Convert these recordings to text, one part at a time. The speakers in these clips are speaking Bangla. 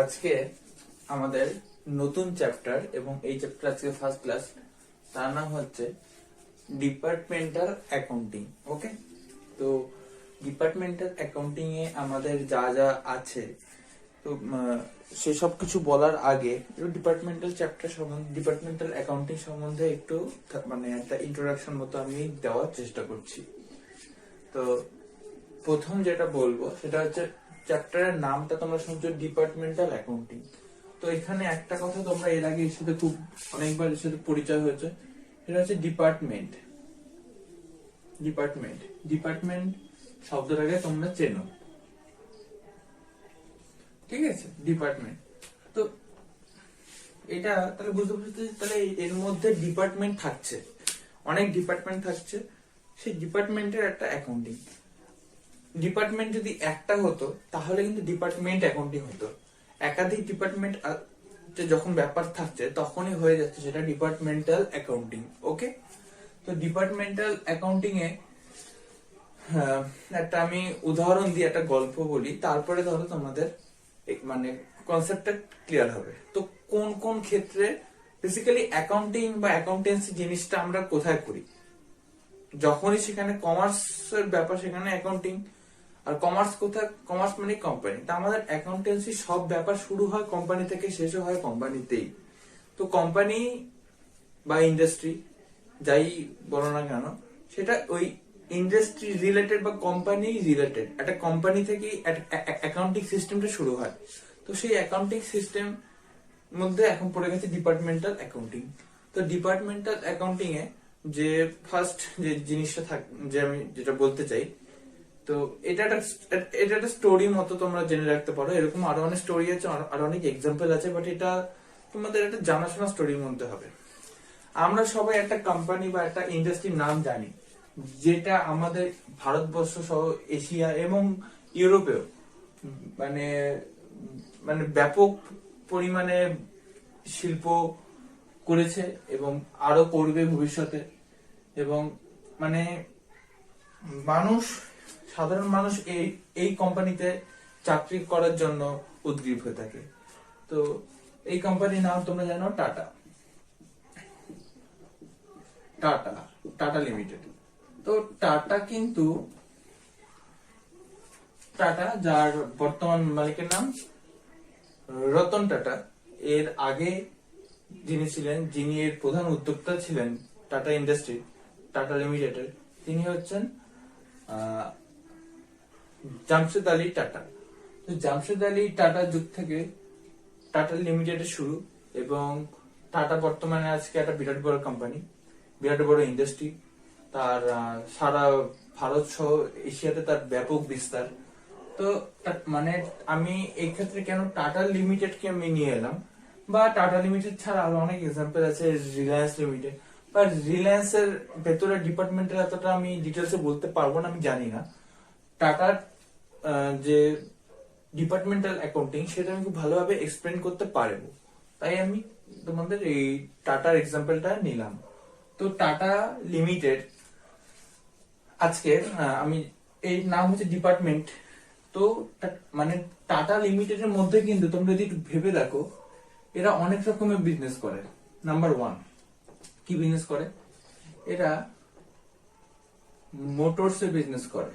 আজকে আমাদের নতুন চ্যাপ্টার এবং এই চ্যাপ্টার আজকে ফার্স্ট ক্লাস, তার নাম হচ্ছে ডিপার্টমেন্টাল অ্যাকাউন্টিং। ওকে, তো ডিপার্টমেন্টাল অ্যাকাউন্টিং এ আমাদের যা যা আছে, তো সেসব কিছু বলার আগে ডিপার্টমেন্টাল চ্যাপ্টার সম্বন্ধে, ডিপার্টমেন্টাল অ্যাকাউন্টিং সম্বন্ধে একটু একটা ইন্ট্রোডাকশন মতো আমি দেওয়ার চেষ্টা করছি। তো প্রথম যেটা বলবো সেটা হচ্ছে চ্যাপ্টারের নামটা তোমরা শুনছো ডিপার্টমেন্টাল অ্যাকাউন্টিং। তো এখানে একটা কথা তোমরা এর আগে এর সাথে খুব অনেকবার এর সাথে পরিচয় হয়েছে, সেটা হচ্ছে ডিপার্টমেন্ট। ডিপার্টমেন্ট ডিপার্টমেন্ট শব্দটাকে তোমরা চেনো, ঠিক আছে? ডিপার্টমেন্ট, তো এটা তাহলে বুঝতে পারছি, তাহলে এর মধ্যে ডিপার্টমেন্ট থাকছে, অনেক ডিপার্টমেন্ট থাকছে, সেই ডিপার্টমেন্টের একটা অ্যাকাউন্টিং। ডিপার্টমেন্ট যদি একটা হতো তাহলে কিন্তু ডিপার্টমেন্ট অ্যাকাউন্টিং হতো। একাধিক ডিপার্টমেন্ট যখন ব্যাপার থাকছে তখনই হয়ে যাচ্ছে সেটা ডিপার্টমেন্টাল অ্যাকাউন্টিং। ওকে, তো ডিপার্টমেন্টাল অ্যাকাউন্টিং এ একটা আমি উদাহরণ দিয়ে একটা গল্প বলি, তারপরে ধরো তোমাদের কনসেপ্টটা ক্লিয়ার হবে। তো কোন কোন ক্ষেত্রে বেসিক্যালি অ্যাকাউন্টিং বা অ্যাকাউন্টেন্সি জিনিসটা আমরা কোথায় করি? যখনই সেখানে কমার্সের ব্যাপার, সেখানে অ্যাকাউন্টিং। আর কমার্স কোথায়? কমার্স মানে কোম্পানি। তা আমাদের অ্যাকাউন্টেন্সি সব ব্যাপার শুরু হয় কোম্পানি থেকে, শেষও হয় কোম্পানিতেই। তো কোম্পানি বা ইন্ডাস্ট্রি যাই বলো না কেন, সেটা ওই ইন্ডাস্ট্রি রিলেটেড বা কোম্পানি রিলেটেড একটা কোম্পানি থেকেই অ্যাকাউন্টিং সিস্টেমটা শুরু হয়। তো সেই অ্যাকাউন্টিং সিস্টেম মধ্যে এখন পড়ে গেছে ডিপার্টমেন্টাল অ্যাকাউন্টিং। তো ডিপার্টমেন্টাল অ্যাকাউন্টিং এ যে ফার্স্ট যে জিনিসটা যে আমি যেটা বলতে চাই, তো এটা একটা স্টোরি মতো তোমরা জেনে রাখতে পারো। এরকম আরো অনেক স্টোরি আছে, আরো অনেক এক্সাম্পল আছে, বাট এটা তোমাদের একটা জানাশোনা স্টোরির মধ্যে হবে। আমরা সবাই একটা কোম্পানি বা একটা ইন্ডাস্ট্রির নাম জানি, যেটা আমাদের ভারতবর্ষ সহ এশিয়া এবং ইউরোপেও মানে মানে ব্যাপক পরিমাণে শিল্প করেছে এবং আরো করবে ভবিষ্যতে। এবং মানুষ, সাধারণ মানুষ এই কোম্পানিতে চাকরি করার জন্য উদ্গ্রীব হয়ে থাকে। তো এই কোম্পানির নাম তোমরা জানো টাটা। Tata tata limited. তো টাটা কিন্তু টাটা, যার বর্তমান মালিকের নাম রতন টাটা, এর আগে যিনি ছিলেন, যিনি এর প্রধান উদ্যোক্তা ছিলেন টাটা ইন্ডাস্ট্রি, টাটা লিমিটেডের, তিনি হচ্ছেন জামশেদ আলী টাটা। তো জামশেদ আলী টাটা যুগ থেকে টাটা লিমিটেডের শুরু, এবং টাটা বর্তমানে আজকে একটা বিরাট বড় কোম্পানি, বিরাট বড় ইন্ডাস্ট্রি। তার সারা ভারত সহ এশিয়াতে তার ব্যাপক বিস্তার। তো আমি এই ক্ষেত্রে কেন টাটা লিমিটেড কে আমি নিয়ে এলাম, বা টাটা লিমিটেড ছাড়া আরো অনেক এক্সাম্পল আছে, রিলায়েন্স লিমিটেড। বা রিলায়েন্স এর ভেতরে ডিপার্টমেন্টের এতটা আমি ডিটেলসে বলতে পারবো না, আমি জানি না। টাটার যে ডিপার্টমেন্টাল অ্যাকাউন্টিং, সেটা আমি খুব ভালোভাবে এক্সপ্লেন করতে পারবো, তাই আমি তোমাদের এই টাটার এক্সাম্পলটা নিলাম। তো টাটা লিমিটেড আজকে আমি এই নাম হচ্ছে ডিপার্টমেন্ট। তো টাটা লিমিটেডের মধ্যে কিন্তু তোমরা যদি একটু ভেবে দেখো, এরা অনেক রকমের বিজনেস করে। নাম্বার ওয়ান, কি বিজনেস করে? এরা মোটরস এর বিজনেস করে।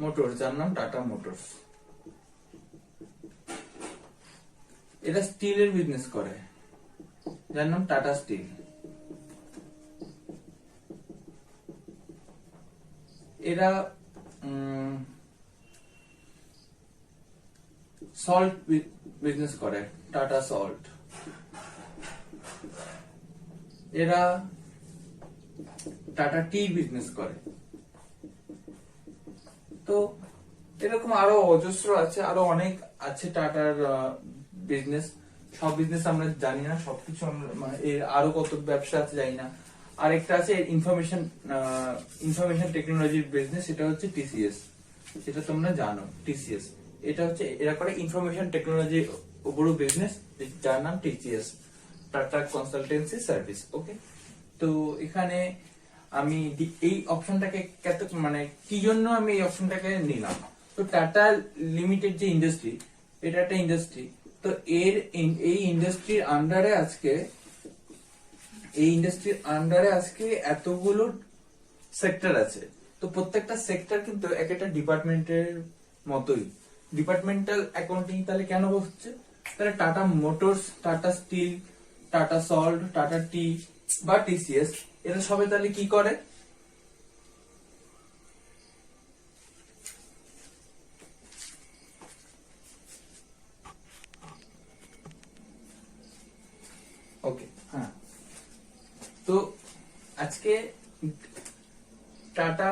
মোটরস, যার নাম টাটা মোটরস। এরা স্টিলের বিজনেস করে, যার নাম টাটা স্টিল। এরা সল্ট বিজনেস করে, টাটা সল্ট। এরা টাটা টি বিজনেস করে। তো এরকম আরো অজস্র আছে, আরো অনেক আছে টাটার বিজনেস। সব বিজনেস আমরা জানি না, সবকিছু এর আরো কত ব্যবসা আছে জানি না। আরেকটা আছে ইনফরমেশন টেকনোলজির বিজনেস, সেটা হচ্ছে টিসিএস, সেটা তোমরা জানো। টিসিএস এটা হচ্ছে, এরা করে ইনফরমেশন টেকনোলজির উপরও বিজনেস, যার নাম টিসিএস, টাটা কনসালটেন্সি সার্ভিস। ওকে, তো এখানে আমি এই অপশনটাকে কি জন্য আমি এই অপশনটাকে নিলাম? তো টাটা লিমিটেড যে ইন্ডাস্ট্রি, এটা একটা ইন্ডাস্ট্রি। তো এই ইন্ডাস্ট্রির আন্ডারে আজকে এতগুলো সেক্টর আছে। তো প্রত্যেকটা সেক্টর কিন্তু এক একটা ডিপার্টমেন্টের মতোই। ডিপার্টমেন্টাল অ্যাকাউন্টিং তাহলে কেন হচ্ছে? তাহলে Tata Motors, Tata Steel, Tata Salt, Tata Tea বা টিসিএস এরা সবাই তাহলে কি করে? ওকে, হ্যাঁ। তো আজকে Tata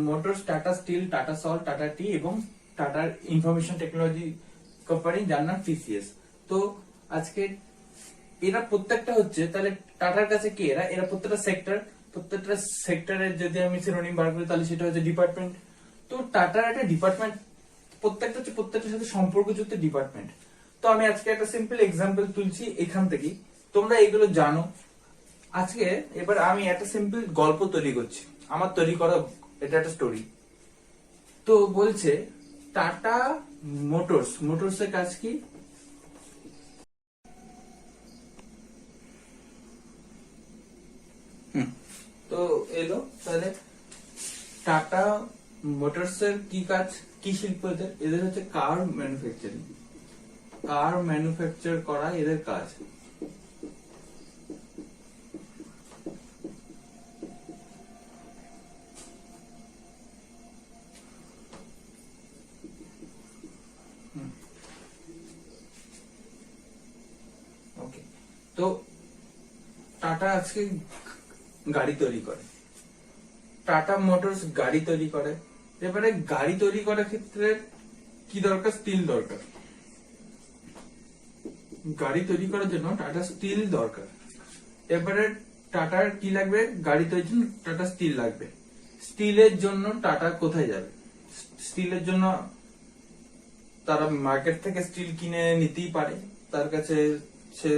Motors, Tata Steel, Tata Salt, Tata Tea এবং টাটার ইনফরমেশন টেকনোলজি কোম্পানি যার নাম টিসিএস। তো আজকে এরা প্রত্যেকটা হচ্ছে, তাহলে টাটার কাছে কি এরা প্রত্যেকটা সেক্টরের যদি আমি সিনোনিম বার করি তাহলে সেটা হচ্ছে ডিপার্টমেন্ট। তো টাটার একটা ডিপার্টমেন্ট, প্রত্যেকটার সাথে সম্পর্কযুক্ত ডিপার্টমেন্ট। তো আমি আজকে একটা সিম্পল এক্সাম্পল তুলছি এখান থেকেই, তোমরা এগুলো জানো। আজকে এবার আমি একটা সিম্পল গল্প তৈরি করছি, আমার তৈরি করা এটা একটা স্টোরি। তো বলছে টাটা মোটরস এর কাজ কি? তো এলো তাহলে টাটা মোটরস এর কি কাজ, কি শিল্প এদের হচ্ছে কার ম্যানুফ্যাকচার করা এদের কাজ। ওকে, তো টাটা আজকে গাড়ি তৈরি করে, টাটা মোটরস গাড়ি তৈরি করে। এবারে গাড়ি তৈরি করার ক্ষেত্রে কি দরকার? স্টিল দরকার। গাড়ি তৈরি করার জন্য টাটা স্টিল দরকার। এবারে টাটার কি লাগবে? গাড়ি তৈরির জন্য টাটা স্টিল লাগবে। স্টিলের জন্য টাটা কোথায় যাবে? স্টিলের জন্য তারা মার্কেট থেকে স্টিল কিনে নিতেই পারে, তার কাছে সে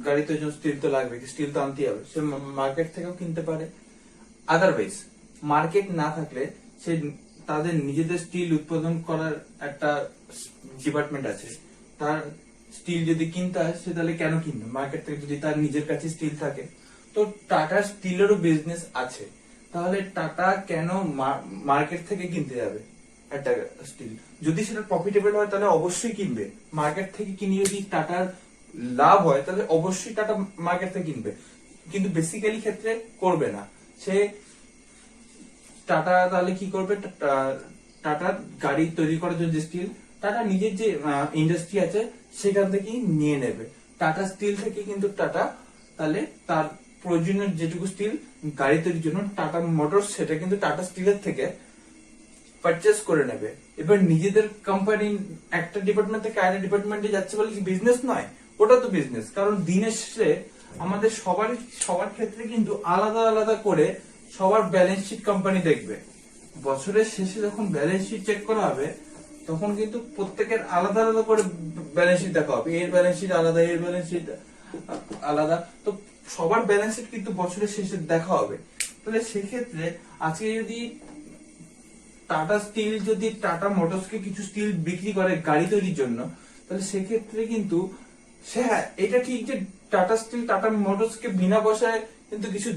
গাড়ি তৈরির জন্য স্টিল তো লাগবে, স্টিল তো আনতেই হবে, সে মার্কেট থেকেও কিনতে পারে। আদারওয়াইজ মার্কেট না থাকলে সে তাদের নিজেদের স্টিল উৎপাদন করার একটা ডিপার্টমেন্ট আছে, তার স্টিল যদি কিনতে হয় সে তাহলে কেন কিনবে মার্কেট থেকে যদি তার নিজের কাছে স্টিল থাকে? তো টাটার স্টিলেরও বিজনেস আছে, তাহলে টাটা কেন মার্কেট থেকে কিনতে যাবে একটা স্টিল? যদি সেটা প্রফিটেবল হয় তাহলে অবশ্যই কিনবে। মার্কেট থেকে কিনে যদি টাটার লাভ হয় তাহলে অবশ্যই টাটা মার্কেট থেকে কিনবে, কিন্তু বেসিক্যালি ক্ষেত্রে করবে না। সে টাটা তাহলে কি করবে? টাটা গাড়ি তৈরি করার জন্য যে স্টিল, টাটা নিজের যে ইন্ডাস্ট্রি আছে সেখান থেকেই নিয়ে নেবে। টাটা স্টিল থেকে কিন্তু টাটা তাহলে তার প্রয়োজনীয় যেটুকু স্টিল গাড়ি তৈরির জন্য টাটা মোটরস সেটা কিন্তু টাটা স্টিলের থেকে পারচেস করে নেবে। এবার নিজেদের কোম্পানি একটা ডিপার্টমেন্ট থেকে আরেকটা ডিপার্টমেন্টে যাচ্ছে বলে কি বিজনেস নয়? ওটা তো বিজনেস। কারণ দিনের শেষে আমাদের সবার ক্ষেত্রে কিন্তু আলাদা আলাদা করে সবার ব্যালেন্স শিট কোম্পানি দেখবে। বছরের শেষে যখন ব্যালেন্স শিট চেক করা হবে তখন কিন্তু প্রত্যেকের আলাদা আলাদা করে ব্যালেন্স শিট দেখা হবে, এর ব্যালেন্স শিট আলাদা, এর ব্যালেন্স শিট আলাদা। তো সবার ব্যালেন্স শিট কিন্তু বছরের শেষে দেখা হবে। তাহলে সেক্ষেত্রে আজকে যদি টাটা স্টিল যদি টাটা মোটরসকে কিছু স্টিল বিক্রি করে গাড়ি তৈরির জন্য, তাহলে সেক্ষেত্রে কিন্তু সে, হ্যাঁ এটা ঠিক যে টাটা স্টিল টাটা মোটরসকে বিনা পয়সায় কিন্তু কিছু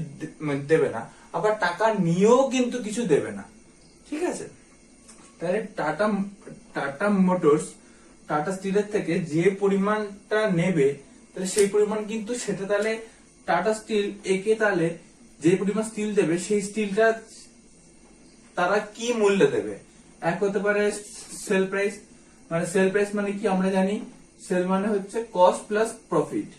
দেবে না, আবার টাকা নিয়েও কিন্তু কিছু দেবে না, ঠিক আছে? তাহলে টাটা মোটরস টাটা স্টিলের থেকে যে পরিমাণটা নেবে তাহলে সেই পরিমাণ কিন্তু সেটা তাহলে টাটা স্টিল একে তাহলে যে পরিমাণ স্টিল দেবে সেই স্টিলটা তারা কি মূল্যে দেবে? এক হতে পারে সেল প্রাইস, মানে সেল প্রাইস মানে কি আমরা জানি, সেল মানে হচ্ছে cost plus profit.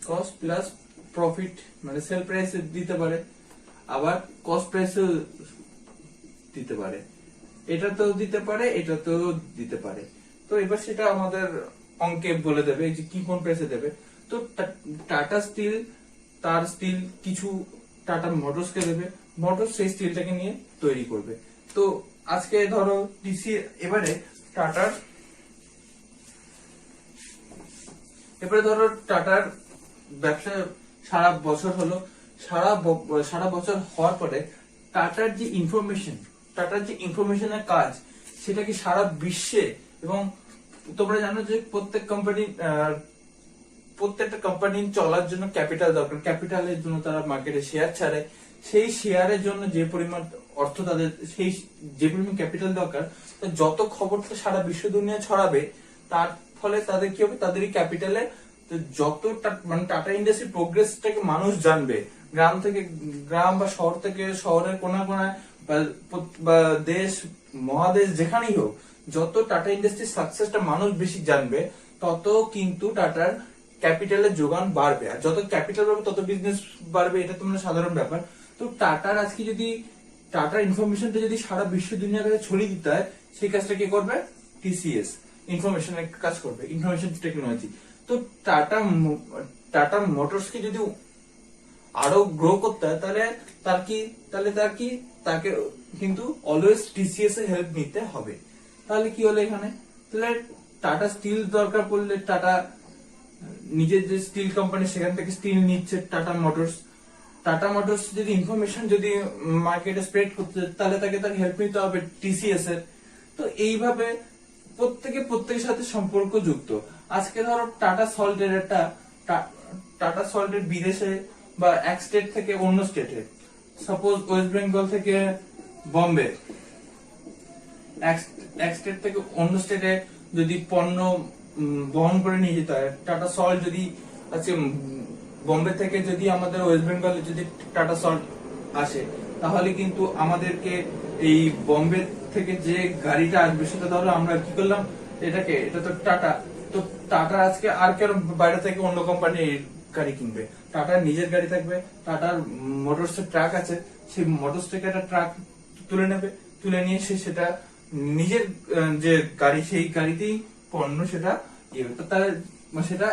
Cost plus profit মানে সেল প্রাইস দিতে পারে, আবার কস্ট প্রাইসও দিতে পারে, এটাতেও দিতে পারে, এটাতেও দিতে পারে। তো এবার সেটা আমাদের অঙ্কে বলে দেবে যে কি কোন প্রাইসে দেবে। তো টাটা স্টিল তার স্টিল কিছু টাটা মোটরসকে দেবে, মোটরস সেই স্টিলটাকে নিয়ে তৈরি করবে। তো আজকে ধরো টিসি, এবারে ধরো টাটার ব্যবসা সারা বছর হলো, সারা বছর হওয়ার পরে টাটার যে ইনফরমেশন টাটার যে ইনফরমেশনের কাজ সেটা কি সারা বিশ্বে, এবং তোমরা জানো যে প্রত্যেকটা কোম্পানি চলার জন্য ক্যাপিটাল দরকার, ক্যাপিটালের জন্য তারা মার্কেটে শেয়ার ছাড়ে, সেই শেয়ারের জন্য যে পরিমাণ অর্থ তাদের, সেই যে পরিমাণ ক্যাপিটাল দরকার, যত খবরটা সারা বিশ্ব দুনিয়া ছড়াবে তার ফলে তাদের কি হবে, তাদের এই ক্যাপিটালে যত মানে টাটা ইন্ডাস্ট্রি প্রোগ্রেসটাকে মানুষ জানবে, গ্রাম থেকে গ্রাম বা শহর থেকে শহরের কোনা কোনায় বা দেশ মহাদেশ যেখানেই হোক, যত টাটা ইন্ডাস্ট্রির সাকসেসটা মানুষ বেশি জানবে তত কিন্তু টাটার ক্যাপিটালের যোগান বাড়বে, আর যত ক্যাপিটাল বাড়বে তত বিজনেস বাড়বে, এটা তোমরা সাধারণ ব্যাপার। তো টাটার আজকে যদি টাটার ইনফরমেশনটা যদি সারা বিশ্ব দুনিয়ার কাছে ছড়িয়ে দিতে হয়, সেই কাজটা কে করবে? টিসিএস ইনফরমেশনের কাজ করবে, ইনফরমেশন টেকনোলজি। তো টাটা মোটরসকে যদি আরো গ্রো করতে হয় তাহলে তাকে কিন্তু অলওয়েজ টিসিএস এর হেল্প নিতে হবে। তাহলে কি হলো এখানে, তাহলে টাটা স্টিল দরকার পড়লে টাটা নিজের যে স্টিল কোম্পানি সেখান থেকে স্টিল নিচ্ছে টাটা মোটরস যদি ইনফরমেশন যদি মার্কেটে স্প্রেড করতে তাহলে তার হেল্প নিতে হবে টিসিএস এর। তো এইভাবে প্রত্যেকের সাথে সম্পর্ক যুক্ত। আজকে ধরো টাটা সল্টের বিদেশে বা এক স্টেট থেকে অন্য স্টেটে, সাপোজ ওয়েস্ট বেঙ্গল থেকে বম্বে, এক স্টেট থেকে অন্য স্টেটে যদি পণ্য বহন করে নিয়ে যেতে হয়, টাটা সল্ট যদি আজকে বম্বে থেকে যদি আমাদের ওয়েস্ট বেঙ্গলে যদি টাটা সল্ট আসে, তাহলে কিন্তু আমাদেরকে এই বম্বে থেকে যে গাড়িটা আসবে সেটা ধরো আমরা কি করলাম, এটা তো টাটা আজকে আর কেন বাইরে থেকে অন্য কোম্পানির গাড়ি কিনবে, টাটার নিজের গাড়ি থাকবে, টাটার মোটরস ট্রাক আছে, সেই মোটরস থেকে একটা ট্রাক তুলে নিয়ে সেটা নিজের যে গাড়ি সেই গাড়িতেই পণ্য সেটা সেটা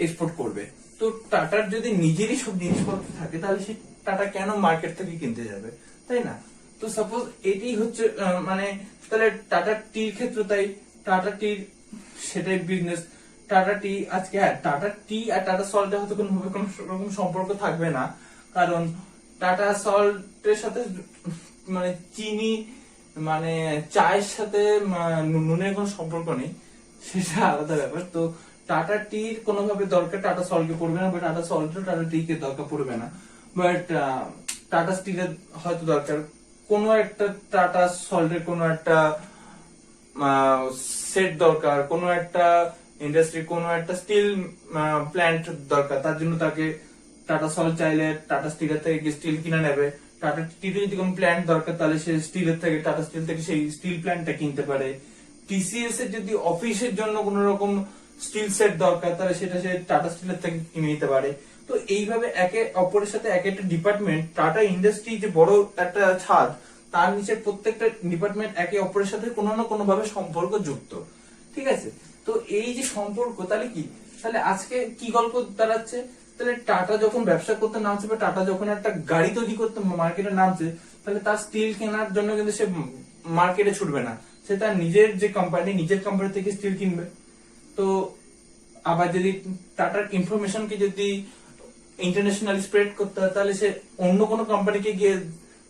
এক্সপোর্ট করবে। তো টাটার যদি নিজেরই সব জিনিসপত্র থাকে তাহলে সে টাটা কেন মার্কেট থেকে কিনতে যাবে, তাই না? তো সাপোজ এটি হচ্ছে মানে তাহলে টাটা টির ক্ষেত্রে তাই টাটা টির সেটাই বিজনেস। টাটা টি আজকে টাটা টি আর টাটা সল্টের হয়তো কোনো রকম সম্পর্ক থাকবে না, কারণ টাটা সল্টের সাথে মানে চিনি মানে চায়ের সাথে নুনের কোনো সম্পর্ক নেই, সেটা আলাদা ব্যাপার। তো টাটা টির কোনোভাবে দরকার টাটা সল্টকে পড়বে না, বাট টাটা সল্টের টাটা টি কে দরকার পড়বে না, বাট টাটা স্টিলের হয়তো দরকার, কোনো একটা টাটা সল্টের কোনো একটা সেট দরকার, কোনো একটা ইন্ডাস্ট্রি, কোনো একটা স্টিল প্ল্যান্ট দরকার, তার জন্য তাকে টাটা সল্ট চাইলে টাটা স্টিলের থেকে স্টিল কিনে নেবে। টাটা টিতে যদি কোনো প্ল্যান্ট দরকার তাহলে সে স্টিলের থেকে টাটা স্টিল থেকে সেই স্টিল প্ল্যান্টটা কিনতে পারে। টিসিএস এর যদি অফিসের জন্য কোন রকম স্টিল সেট দরকার তাহলে সেটা সে টাটা স্টিলের থেকে কিনে নিতে পারে। তো এইভাবে একে অপরের সাথে এক একটা ডিপার্টমেন্ট, টাটা ইন্ডাস্ট্রি যে বড় একটা ছাদ, তার নিচে প্রত্যেকটা ডিপার্টমেন্ট একে অপরের সাথে কোনো না কোনো ভাবে সম্পর্ক যুক্ত, ঠিক আছে? তো এই যে সম্পর্ক তাহলে কি, তাহলে আজকে কি গল্প দাঁড়াচ্ছে, তাহলে টাটা যখন ব্যবসা করতে নামছে বা টাটা যখন একটা গাড়ি তৈরি করতে মার্কেটে নামছে, তাহলে তার স্টিল কেনার জন্য কিন্তু সে মার্কেটে ছুটবে না, সে তার নিজের কোম্পানি থেকে স্টিল কিনবে। তো আবার যদি টাটার ইনফরমেশনকে যদি ইন্টারন্যাশনাল স্প্রেড করতে হয় তাহলে সে অন্য কোনো কোম্পানিকে গিয়ে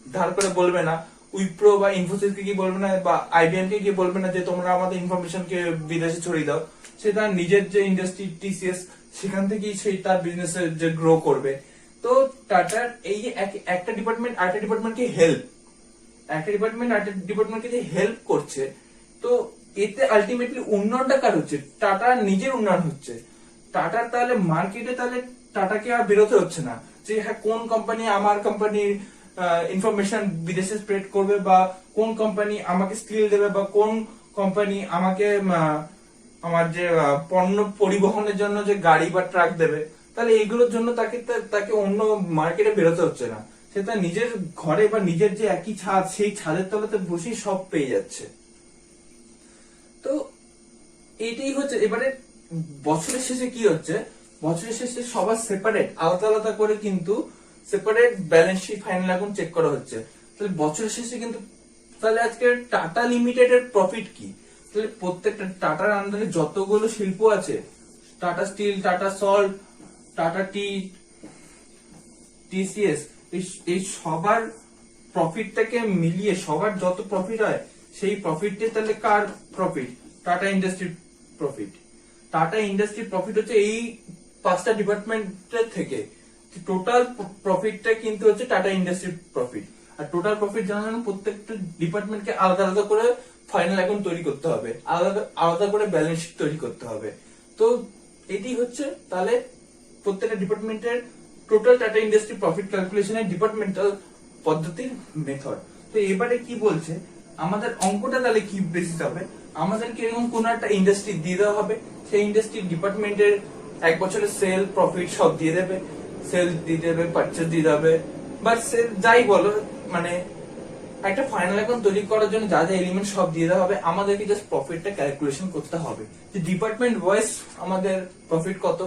ধার করে বলবে না, উইপ্রো বা ইনফোসিস কে গিয়ে বলবে না বা আইবিএম কে গিয়ে বলবে না যে তোমরা আমাদের ইনফরমেশনকে বিদেশে ছড়িয়ে দাও, সে তার নিজের যে ইন্ডাস্ট্রি টিসিএস সেখান থেকেই সেই তার বিজনেস যে গ্রো করবে। তো টাটার এই যে একটা ডিপার্টমেন্ট আরেকটা ডিপার্টমেন্টকে যে হেল্প করছে, তো এতে আলটিমেটলি উন্নয়নটা কার হচ্ছে? টাটার নিজের উন্নয়ন হচ্ছে। টাটার তাহলে মার্কেটে তাহলে টাটাকে আর বেরোতে হচ্ছে না যে হ্যাঁ কোন কোম্পানি আমার কোম্পানির ইনফরমেশন বিদেশে স্প্রেড করবে বা কোন কোম্পানি আমাকে স্কিল দেবে বা কোন কোম্পানি আমাকে আমার যে পণ্য পরিবহনের জন্য যে গাড়ি বা ট্রাক দেবে, তাহলে এইগুলোর জন্য তাকে অন্য মার্কেটে বেরোতে হচ্ছে না, সে তার নিজের ঘরে বা নিজের যে একই ছাদ সেই ছাদের তলাতে বসেই সব পেয়ে যাচ্ছে। তো এটাই হচ্ছে এবারে বছরের শেষে কি হচ্ছে, বছরের শেষে সবার সেপারেট আলাদা আলাদা করে কিন্তু সেপারেট ব্যালেন্স শিট ফাইনাল এখন চেক করা হচ্ছে। তাহলে বছরের শেষে কিন্তু তাহলে আজকে টাটা লিমিটেডের প্রফিট কি, তাহলে প্রত্যেকটা টাটার আন্ডারে যতগুলো শিল্প আছে, Tata Steel, Tata Salt, Tata Tea, TCS, এই সবার প্রফিটটাকে মিলিয়ে সবার যত প্রফিট হয় সেই প্রফিটটা তাহলে কার প্রফিট? টাটা ইন্ডাস্ট্রির প্রফিট। টাটা ইন্ডাস্ট্রির প্রফিট হচ্ছে এই 5টা ডিপার্টমেন্টের থেকে। টোটাল প্রফিটটা কিন্তু হচ্ছে টাটা ইন্ডাস্ট্রির প্রফিট। আর টোটাল প্রফিট জানানো প্রত্যেকটা ডিপার্টমেন্টকে আলাদা আলাদা করে ফাইনাল অ্যাকাউন্ট তৈরি করতে হবে, আলাদা আলাদা করে ব্যালেন্স শিট তৈরি করতে হবে। তো এটি হচ্ছে তাহলে প্রত্যেকটা ডিপার্টমেন্টের টোটাল টাটা ইন্ডাস্ট্রি প্রফিট ক্যালকুলেশনের ডিপার্টমেন্টাল পদ্ধতির মেথড। তো এবারে কি বলছে আমাদের অঙ্কটা তাহলে কি বেসিস হবে? আমাদেরকে এরকম কোন একটা ইন্ডাস্ট্রি দিয়ে দেওয়া হবে, সেই ইন্ডাস্ট্রি ডিপার্টমেন্টের এক বছরের সেল প্রফিট সব দিয়ে দেবে, সেল দিয়ে দেবে, পারচেজ দিয়ে দেবে, বা সেল যাই বলো, মানে একটা ফাইনাল অ্যাকাউন্ট তৈরি করার জন্য যা যা এলিমেন্ট সব দিয়ে দেওয়া হবে, আমাদেরকে জাস্ট প্রফিটটা ক্যালকুলেশন করতে হবে যে ডিপার্টমেন্ট ওয়াইজ আমাদের প্রফিট কত,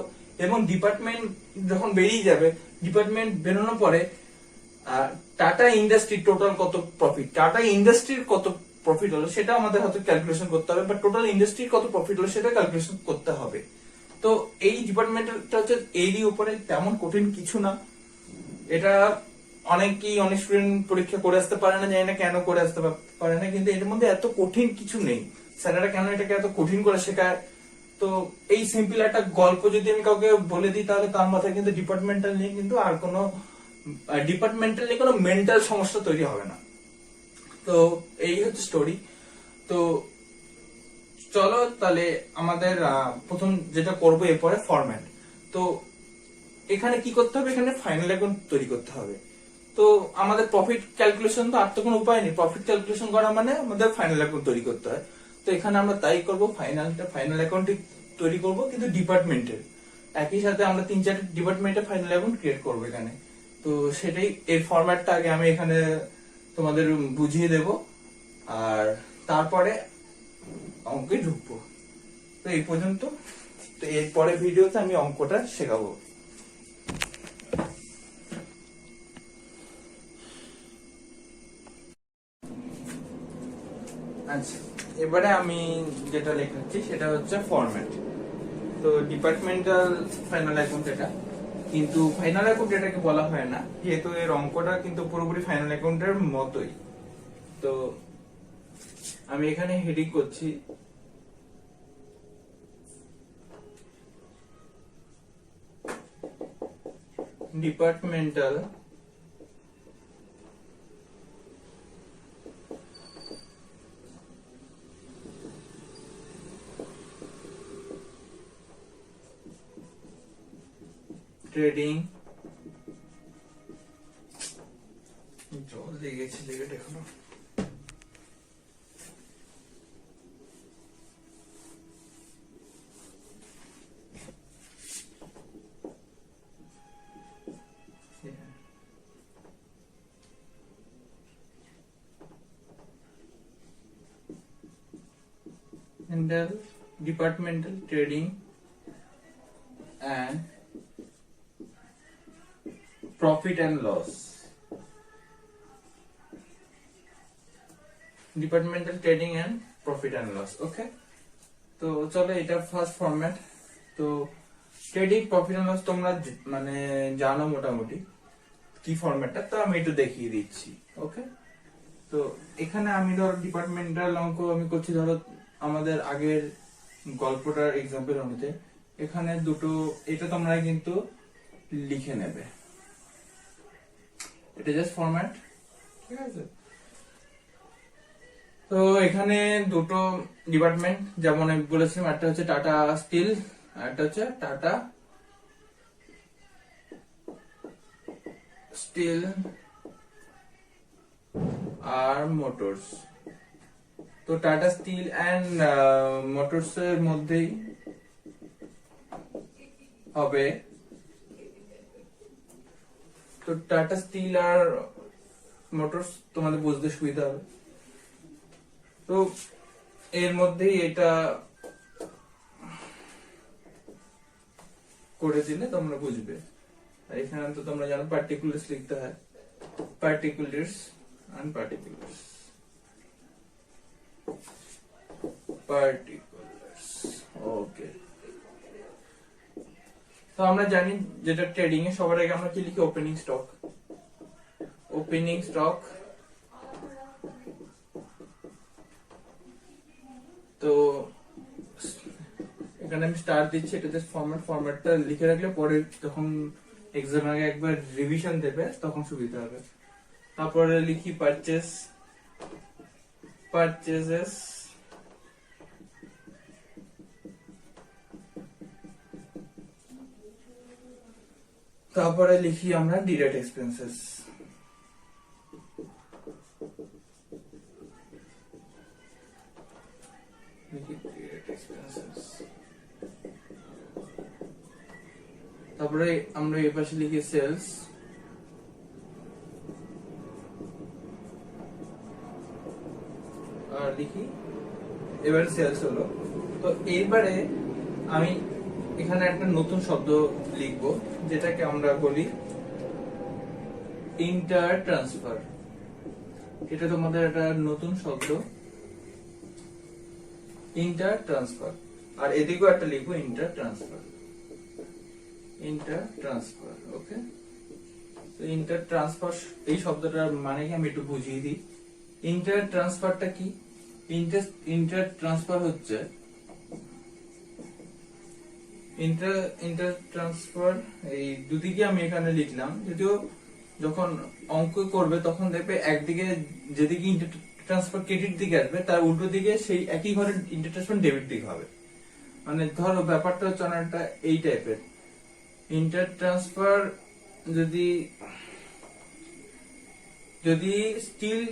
এবং ডিপার্টমেন্ট যখন বেরিয়ে যাবে, ডিপার্টমেন্ট বেরোনোর পরে টাটা ইন্ডাস্ট্রির টোটাল কত প্রফিট, টাটা ইন্ডাস্ট্রির কত প্রফিট হলো সেটা আমাদের হয়তো ক্যালকুলেশন করতে হবে, বা টোটাল ইন্ডাস্ট্রির কত প্রফিট হলো সেটা ক্যালকুলেশন করতে হবে। তো এই ডিপার্টমেন্টটা হচ্ছে এরই উপরে, তেমন কঠিন কিছু না। এটা অনেকেই অনেক স্টুডেন্ট পরীক্ষা করে আসতে পারে না, জানি না কেন করে আসতে পারে না, কিন্তু এর মধ্যে এত কঠিন কিছু নেই। স্যারেরা কেন এটাকে এত কঠিন করে শেখায়? তো এই সিম্পল একটা গল্প যদি আমি কাউকে বলে দিই, তাহলে তার মাথায় কিন্তু ডিপার্টমেন্টাল নিয়ে কিন্তু আর কোনো ডিপার্টমেন্টাল নিয়ে কোনো মেন্টাল সমস্যা তৈরি হবে না। তো এই হচ্ছে স্টোরি। তো চলো তাহলে আমাদের প্রথম যেটা করবো এরপরে ফরম্যাট। তো এখানে কি করতে হবে? এখানে ফাইনাল অ্যাকাউন্ট তৈরি করতে হবে। তো আমাদের প্রফিট ক্যালকুলেশন তো আর তো কোনো উপায় নেই, প্রফিট ক্যালকুলেশন করা মানে আমাদের ফাইনাল অ্যাকাউন্ট তৈরি করতে হয়। তো এখানে আমরা তাই করবো, ফাইনাল অ্যাকাউন্ট তৈরি করবো, কিন্তু ডিপার্টমেন্টের একই সাথে আমরা 3-4 ডিপার্টমেন্টের ফাইনাল অ্যাকাউন্ট ক্রিয়েট করবো এখানে। তো সেটাই, এর ফরম্যাটটা আগে আমি এখানে তোমাদের বুঝিয়ে দেব, আর তারপরে অঙ্কে ঢুকবো। তো এই পর্যন্ত। তো এরপরে ভিডিওতে আমি অঙ্কটা শেখাবো। আচ্ছা, এবারে আমি যেটা লেখাচ্ছি সেটা হচ্ছে ফরম্যাট। তো ডিপার্টমেন্টাল ফাইনাল অ্যাকাউন্ট এটা, কিন্তু ফাইনাল অ্যাকাউন্ট এটাকে বলা হয় না, যেহেতু এর অঙ্কটা কিন্তু পুরোপুরি ফাইনাল অ্যাকাউন্টের মতোই। তো আমি এখানে হেডিং করছি ডিপার্টমেন্টাল ট্রেডিং, জল লেগেছে, লেগে এখনো, handle departmental trading and profit and loss, departmental trading and profit and loss. Okay, তো চলো এটা ফার্স্ট ফরম্যাট। তো ট্রেডিং প্রফিট এন্ড লস তোমরা মানে জানো মোটামুটি কি ফরম্যাটটা, তো আমি একটু দেখিয়ে দিচ্ছি। ওকে, তো এখানে আমি ধরো ডিপার্টমেন্টাল অঙ্ক আমি করছি, ধরো আমাদের আগের গল্পটার এক্সাম্পল অনুযায়ী এখানে দুটো, এটা তোমরা কিন্তু লিখে নেবে, এটা জাস্ট ফরম্যাট, ঠিক আছে। তো এখানে দুটো ডিপার্টমেন্ট, যেমন আমি বলেছিলাম, একটা হচ্ছে টাটা স্টিল আর একটা হচ্ছে টাটা স্টিল আর মোটরস। তো টাটা স্টিল অ্যান্ড মোটরস এর মধ্যেই হবে, তো টাটা স্টিল আর মোটরস তোমাদের বুঝতে সুবিধা হবে। তো এর মধ্যেই এটা করে দিলে তোমরা বুঝবে। আর এখানে তো তোমরা জানো পার্টিকুলার্স লিখতে হয়, পার্টিকুলার্স and particulars, ওকে। তো আমরা জানি যেটা ট্রেডিং এ সবার আগে আমরা কি লিখি, ওপেনিং স্টক, ওপেনিং স্টক এখানে আমি স্টার দিচ্ছি, এটা জাস্ট ফরম্যাটটা লিখে রাখলে পরে যখন এক্সাম আগে একবার রিভিশন দেবে তখন সুবিধা হবে। তারপরে লিখি পারচেজেস, তারপরে লিখি আমরা ডিরেক্ট এক্সপেন্সেস। তারপরে আমরা এই পাশে লিখি সেলস, আর লিখি এবারে সেলস হলো। তো এইবারে আমি এখানে একটা নতুন শব্দ লিখব যেটাকে আমরা বলি ইন্টার ট্রান্সফার। এটা তোমাদের একটা নতুন শব্দ, ইন্টার ট্রান্সফার। আর এদিকেও একটা লিখবো ইন্টার ট্রান্সফার, ইন্টার ট্রান্সফার। ওকে, তো ইন্টার ট্রান্সফার এই শব্দটার মানে কি আমি একটু বুঝিয়ে দিই। ইন্টার ট্রান্সফারটা কি? ইন্টার ট্রান্সফার হচ্ছে ইন্টার ট্রান্সফার এই দুদিকে আমি এখানে লিখলাম, যদিও যখন অঙ্ক করবে তখন দেখবে একদিকে যেদিকে ইন্টার ট্রান্সফার ক্রেডিট দিকে আসবে তার উল্টো দিকে সেই একই ঘরে ইন্টার ট্রান্সফার ডেবিট দিকে হবে। মানে ধরো ব্যাপারটা হচ্ছে অনেকটা এই টাইপের। ইন্টার ট্রান্সফার যদি স্টিল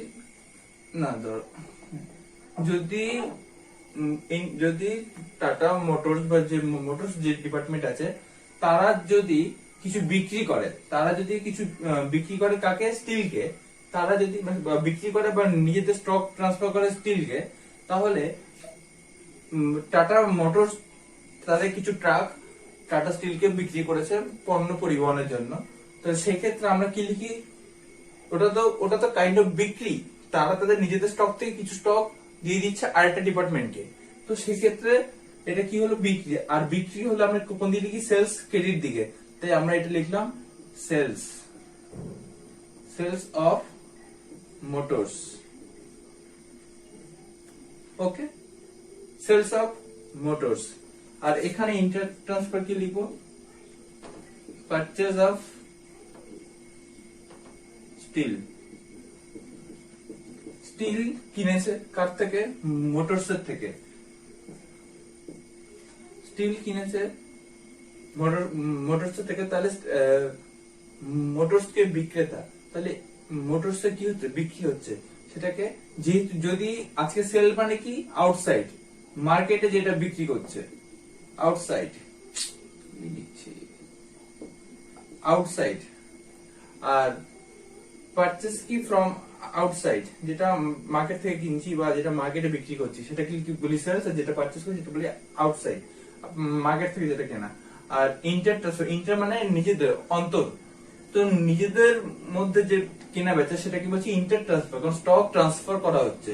না ধরো যদি টাটা মোটরস বা যে মোটরস যে ডিপার্টমেন্ট আছে তারা যদি কিছু বিক্রি করে কাকে? স্টিলকে। তারা যদি বিক্রি করে বা নিজেদের স্টক ট্রান্সফার করে স্টিলকে, তাহলে টাটা মোটরস তাদের কিছু ট্রাক টাটা স্টিলকে বিক্রি করেছে পণ্য পরিবহনের জন্য। তো সেক্ষেত্রে আমরা কি লিখি? ওটা তো কাইন্ড অফ বিক্রি। তারা তাদের নিজেদের স্টক থেকে কিছু স্টক দিয়ে দিচ্ছে আরেকটা ডিপার্টমেন্টকে। তো সেক্ষেত্রে এটা কি হলো? বিক্রি। আর বিক্রি হলো আমরা কোন দিকে লিখি? সেলস, ক্রেডিট দিকে। তাই আমরা এটা লিখলাম sales of motors. Okay, sales of motors. আর এখানে ইন্টার ট্রান্সফার কি লিখবো? Purchase of steel. স্টিল কিনেছে কার থেকে? মোটরস এর থেকে। স্টিল কিনেছে মোটরস থেকে, তাহলে মোটরস কে বিক্রেতা। তাহলে মোটরস কি হচ্ছে? বিক্রি হচ্ছে। সেটাকে যেহেতু যদি আজকে সেল মানে কি? আউটসাইড, মার্কেটে যেটা বিক্রি করছে আউটসাইড। আর পারচেজ কি? ফ্রম আউটসাইড, যেটা মার্কেট থেকে কিনছি বা যেটা মার্কেটে বিক্রি করছি সেটা কি বলি সেলস, আর যেটা পারচেজ করছি সেটা বলি আউটসাইড, মার্কেট থেকে যেটা কেনা। আর ইন্টার মানে নিজেদের, অন্তর। তো নিজেদের মধ্যে যে কেনা বেচা সেটা কি বলছি? Inter transfer. কারণ স্টক ট্রান্সফার করা হচ্ছে।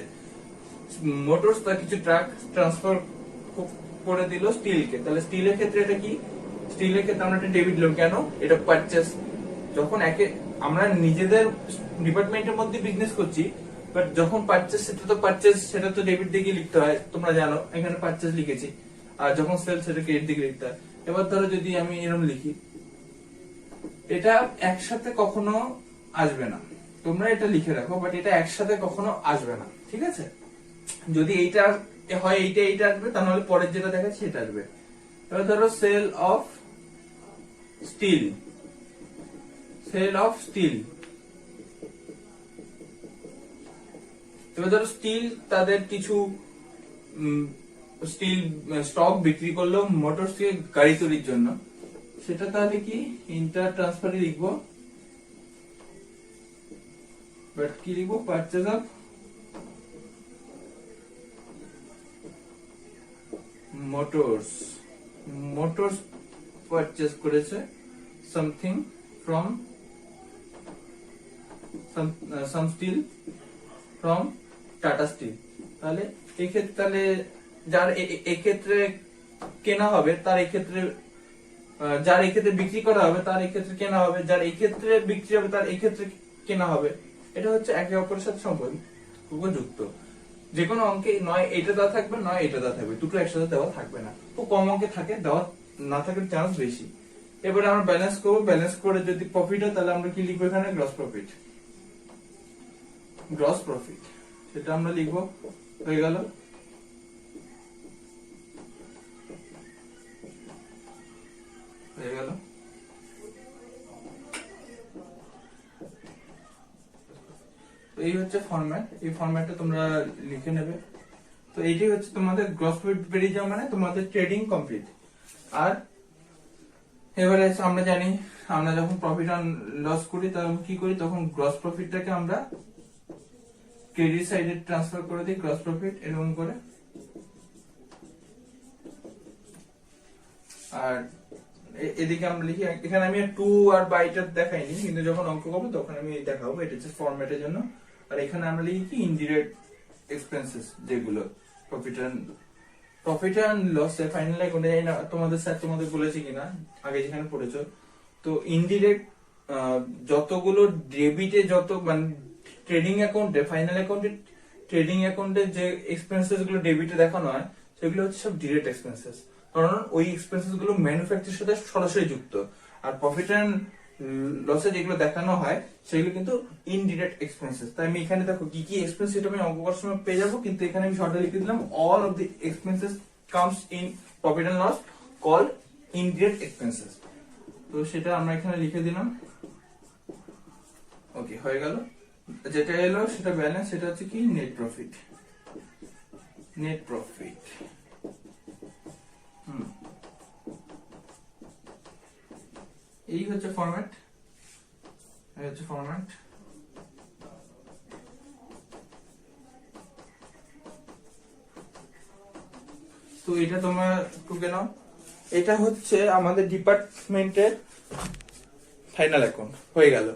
মোটরস তার কিছু ট্রাক ট্রান্সফার করে দিল স্টিলকে। তাহলে স্টিলের ক্ষেত্রে এটা কি? স্টিলের ক্ষেত্রে আমরা একটা ডেবিট নিলাম। কেন? এটা পারচেজ। যখন আমরা নিজেদের ডিপার্টমেন্টের মধ্যে বিজনেস করছি, বাট যখন পারচেজ সেটা তো ডেবিট দিকে লিখতে হয়, তোমরা জানো। এখানে পারচেজ লিখেছি। আর যখন সেল সেটা ক্রেডিট দিকে লিখতে হয়। এবার ধরো যদি আমি এরকম লিখি, এটা একসাথে কখনো আসবে না। তোমরা এটা লিখে রাখো, বাট এটা একসাথে কখনো আসবে না, ঠিক আছে? যদি এইটা হয় এইটা আসবে, তাহলে পরের যেটা দেখাচ্ছি সেটা আসবে। এবার ধরো সেল অফ স্টিল। এবার ধরো স্টিল তাদের কিছু স্টিল স্টক বিক্রি করলো মোটরস কে গাড়ি তৈরির জন্য। সেটা তাহলে কি? ইন্টার ট্রান্সফারে লিখবো, বাট কি লিখবো? পারচেজ অফ মোটরস পারচেজ করেছে something from some steel from Tata steel. তাহলে এক্ষেত্রে যার এক্ষেত্রে কেনা হবে তার এক্ষেত্রে, যার এক্ষেত্রে বিক্রি করা হবে তার এক্ষেত্রে কেনা হবে, যার এক্ষেত্রে বিক্রি হবে তার এক্ষেত্রে কেনা হবে। এটা হচ্ছে একে অপরের সাথে সম্পর্কযুক্ত। যে কোনো অঙ্কে নয় এটা দেওয়া থাকবে, নয় এটা দেওয়া থাকবে, দুটো একসাথে দেওয়া থাকবে না। খুব কম অঙ্কে থাকে, দেওয়া না থাকার চান্স বেশি। এবারে আমরা ব্যালেন্স করবো, ব্যালেন্স করে যদি প্রফিট হয় তাহলে আমরা কি লিখবো এখানে, গ্রস প্রফিট। গ্রস প্রফিট সেটা আমরা লিখবো, হয়ে গেল। হয়ে গেল। এই হচ্ছে ফরম্যাট, এই ফরম্যাটটা তোমরা লিখে নেবে। তো এইটাই হচ্ছে তোমাদের গ্রস প্রফিট বেরিয়ে যাওয়া মানে তোমাদের ট্রেডিং কমপ্লিট। আর এবারে আমরা জানি আমরা যখন প্রফিট অ্যান্ড লস করি তখন কি করি, তখন গ্রস প্রফিটটাকে আমরা ক্রেডিট সাইডে ট্রান্সফার করে দিই, গ্রস প্রফিট এরকম করে। আর এদিকে আমরা লিখি, এখানে আমি টু আর বাইটা দেখাইনি, কিন্তু যখন অঙ্ক করবো তখন আমি দেখাবো, এটা হচ্ছে ফরম্যাটের জন্য। আর এখানে আমরা লিখি কি ইনডিরেক্ট এক্সপেন্সেস, যেগুলো প্রফিট অ্যান্ড লস এর ফাইনাল অ্যাকাউন্টে তোমাদের স্যার তোমাদের বলেছে কিনা আগে যেখানে পড়েছো। তো ইনডিরেক্ট যতগুলো ডেবিটে যত মানে ট্রেডিং অ্যাকাউন্টে, ফাইনাল অ্যাকাউন্টে ট্রেডিং অ্যাকাউন্টে যে এক্সপেন্সেস গুলো ডেবিটে দেখানো হয় সেগুলো হচ্ছে সব ডিরেক্ট এক্সপেন্সেস, কারণ ওই এক্সপেন্সেস গুলো ম্যানুফ্যাকচারের সাথে সরাসরি যুক্ত। আর প্রফিট অ্যান্ড লসে যেগুলো দেখানো হয় সেগুলো কিন্তু ইনডিরেক্ট এক্সপেন্সেস। তাই আমি এখানে দেখো কি কি এক্সপেন্স সেটা আমি অঙ্ক করার সময় পেয়ে যাবো, কিন্তু এখানে আমি শর্টে লিখে দিলাম all of the expenses comes in profit and loss called indirect expenses. তো সেটা আমরা এখানে লিখে দিলাম। ওকে, হয়ে গেল। যেটা এলো সেটা ব্যালেন্স, সেটা হচ্ছে কি নেট প্রফিট। নেট প্রফিট এই হচ্ছে ফরম্যাট, এই হচ্ছে ফরম্যাট। তো এটা তোমরা টুকে নাও, এটা হচ্ছে আমাদের ডিপার্টমেন্টের ফাইনাল অ্যাকাউন্ট হয়ে গেল।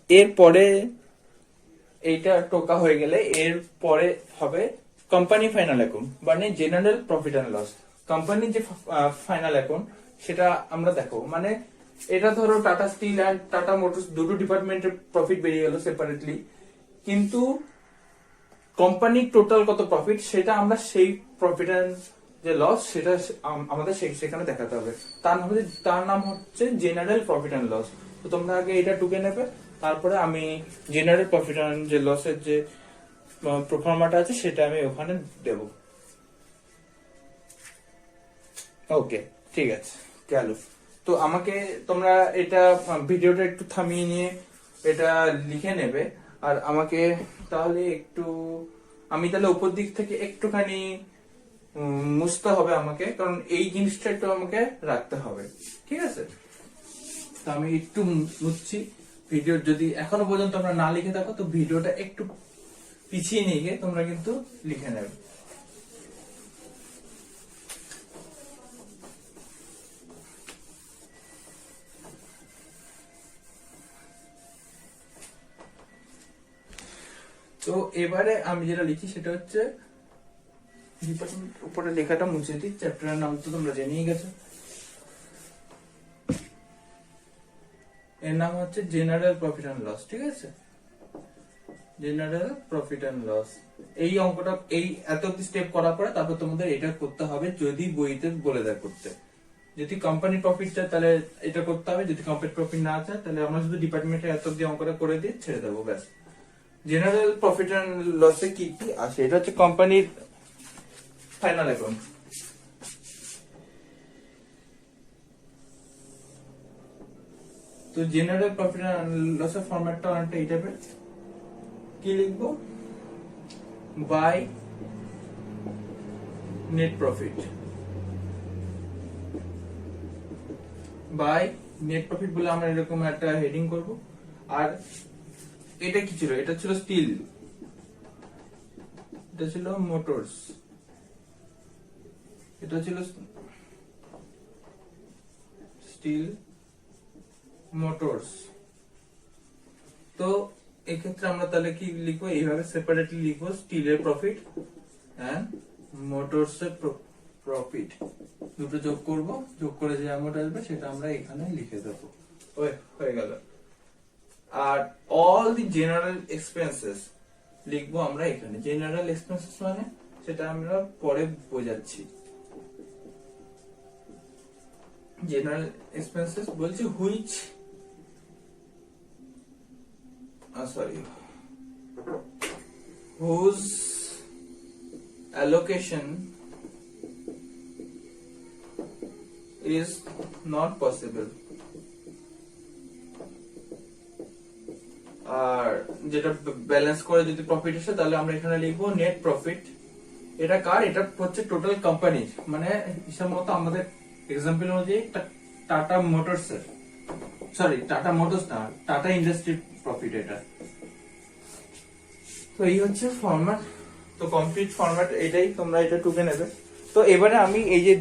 এরপরে এইটা টোকা হয়ে গেলে এর পরে হবে কোম্পানি ফাইনাল অ্যাকাউন্ট মানে জেনারেল প্রফিট অ্যান্ড লস। কোম্পানির যে ফাইনাল অ্যাকাউন্ট সেটা আমরা দেখো, মানে এটা ধরো tata steel and tata motors দুটো ডিপার্টমেন্টের প্রফিট বেরিয়ে গেল সেপারেটলি, কিন্তু কোম্পানির টোটাল কত প্রফিট সেটা আমরা সেই প্রফিট অ্যান্ড যে লস সেটা আমাদের সেখানে দেখাতে হবে। তার নাম হচ্ছে জেনারেল প্রফিট অ্যান্ড লস। তো তোমরা আগে এটা টুকে নেবে, তারপরে আমি জেনারেল প্রফিট অ্যান্ড যে লসের যে প্রোফর্মাটা আছে সেটা আমি ওখানে দেব। ওকে, ঠিক আছে, গেল। তো আমাকে তোমরা এটা ভিডিওটা একটু থামিয়ে নিয়ে এটা লিখে নেবে। আর আমাকে তাহলে একটু, আমি তাহলে উপর দিক থেকে একটুখানি মুছতে হবে আমাকে, কারণ এই জিনিসটা একটু আমাকে রাখতে হবে, ঠিক আছে? তো আমি একটু মুছছি। ভিডিও যদি এখনো পর্যন্ত তোমরা না লিখে থাকো তো ভিডিওটা একটু পিছিয়ে নিয়ে গিয়ে তোমরা কিন্তু লিখে নেবে। তো এবারে আমি যেটা লিখি সেটা হচ্ছে উপরে লেখাটা মুছে দিই, চ্যাপ্টারের নাম তো তোমরা জেনেই গেছো। এর নাম হচ্ছে জেনারেল প্রফিট অ্যান্ড লস, ঠিক আছে? General profit and loss. এই অঙ্কটা এই এত স্টেপ করার পরে তারপর তোমাদের এটা করতে হবে, যদি বইতে বলে দেয় করতে। যদি কোম্পানি প্রফিট চায় তাহলে এটা করতে হবে, যদি কোম্পানি প্রফিট না চায় তাহলে আমরা শুধু ডিপার্টমেন্টে এত দিয়ে অঙ্কটা করে দিয়ে ছেড়ে দেবো, ব্যাস। জেনারেল প্রফিট অ্যান্ড লসে কি কি আসে, এটা হচ্ছে কোম্পানির ফাইনাল অ্যাকাউন্ট। তো জেনারেল প্রফিট অ্যান্ড লসের ফরম্যাটটা অনেকটা এই টাইপের। কি লিখবো? By net profit, by net profit বলে আমরা এরকম একটা হেডিং করব। আর এটা কি ছিল? এটা ছিল স্টিল, এটা ছিল মোটরস, এটা ছিল স্টিল মোটরস। তো এক্ষেত্রে আমরা তাহলে কি লিখবো? এইভাবে সেপারেটলি লিখবো, স্টিলের প্রফিট এন্ড মোটরস এর প্রফিট দুটো যোগ করব, যোগ করে যে অ্যামাউন্ট আসবে সেটা আমরা এখানে লিখে দেবো। হয়ে গেল। আর অল দি জেনারেল এক্সপেন্সেস লিখবো আমরা এখানে। জেনারেল এক্সপেন্সেস মানে সেটা আমরা পরে বোঝাচ্ছি। জেনারেল এক্সপেন্সেস বলছি which whose allocation is not possible। আর যেটা ব্যালেন্স করে যদি প্রফিট আসে তাহলে আমরা এখানে লিখবো নেট প্রফিট। এটা কার? এটা হচ্ছে টোটাল কোম্পানির, মানে হিসাব মতো আমাদের এক্সাম্পল অনুযায়ী টাটা মোটরস এর, সরি টাটা মোটরস না, টাটা ইন্ডাস্ট্রি প্রফিট এটা। তো এই হচ্ছে ফরম্যাট। তো কমপ্লিট ফরম্যাট এটাই, তোমরা এটা টুকে নেবে। তো এবারে আমি এই যে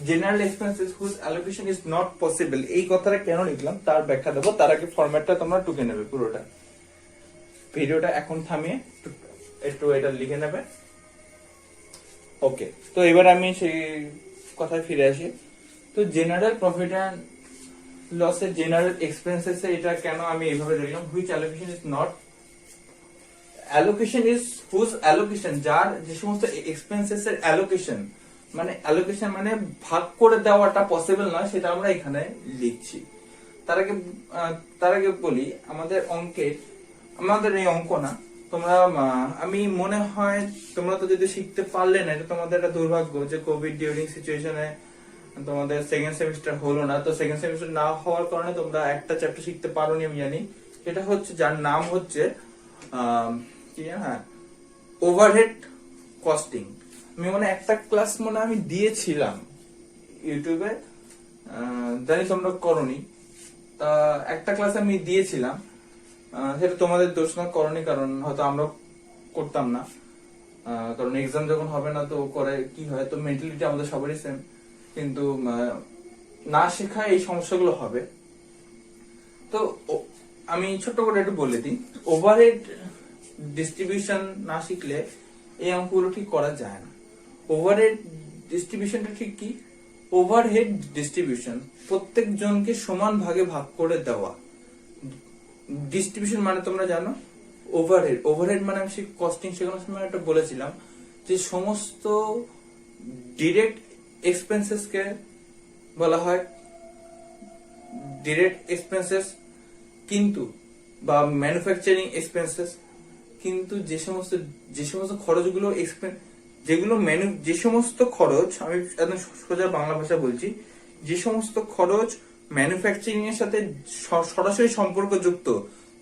general expenses whose allocation is not possible এই কথাটা কেন লিখলাম তার ব্যাখ্যা দেবো, তার আগে ফরম্যাটটা তোমরা টুকে নেবে পুরোটা। ভিডিওটা এখন থামিয়ে একটু এটা লিখে নেবে। ওকে, তো এবার আমি সেই কথায় ফিরে আসি। তো জেনারেল প্রফিট অ্যান্ড লসের জেনারেল এক্সপেন্সেস এটা কেন আমি এইভাবে লিখলাম, which allocation is not, allocation is whose allocation, যার যে সমস্ত এক্সপেন্সেস এর অ্যালোকেশন মানে অ্যালোকেশন মানে ভাগ করে দেওয়াটা পসিবল নয়, সেটা আমরা এখানে লিখছি। তার আগে বলি আমাদের অঙ্কে, আমাদের এই অঙ্ক না, তোমরা আমি মনে হয় তোমরা তো যদি শিখতে পারলে না, এটা তোমাদের একটা দুর্ভাগ্য যে কোভিড ডিউরিং সিচুয়েশনে তোমাদের সেকেন্ড সেমিস্টার হলো না। তো সেকেন্ড সেমিস্টার না হওয়ার কারণে তোমরা একটা চ্যাপ্টার শিখতে পারোনি আমি জানি, সেটা হচ্ছে যার নাম হচ্ছে ওভারহেড কস্টিং। আমি মনে একটা ক্লাস মনে আমি দিয়েছিলাম ইউটিউবে, জানি তোমরা করনি, তা একটা ক্লাস আমি দিয়েছিলাম, সেটা তোমাদের দোষ না, করনি কারণ হয়তো আমরা করতাম না, কারণ এক্সাম যখন হবে না তো করে কি হয়, তো মেন্টালিটি আমাদের সবারই সেম, কিন্তু না শেখায় এই সমস্যাগুলো হবে। তো আমি ছোট্ট করে একটু বলে দিই, ওভারহেড ডিস্ট্রিবিউশন না শিখলে এই অঙ্কগুলো ঠিক করা যায় না। ওভারহেড ডিস্ট্রিবিউশনটা ঠিক কি? ওভারহেড ডিস্ট্রিবিউশন প্রত্যেক জনকে সমান ভাগে ভাগ করে দেওয়া। ডিস্ট্রিবিউশন মানে তোমরা জানো ওভারহেড, ওভারহেড মানে আমি সেই কস্টিং শেখানোর সময় একটা বলেছিলাম যে সমস্ত ডিরেক্ট এক্সপেন্সেস কে বলা হয় ডিরেক্ট এক্সপেন্সেস, কিন্তু বা ম্যানুফ্যাকচারিং এক্সপেন্সেস, কিন্তু যে সমস্ত খরচগুলো যে সমস্ত খরচ, আমি একদম সোজা বাংলা ভাষা বলছি, যে সমস্ত খরচ ম্যানুফ্যাকচারিং এর সাথে সরাসরি সম্পর্কযুক্ত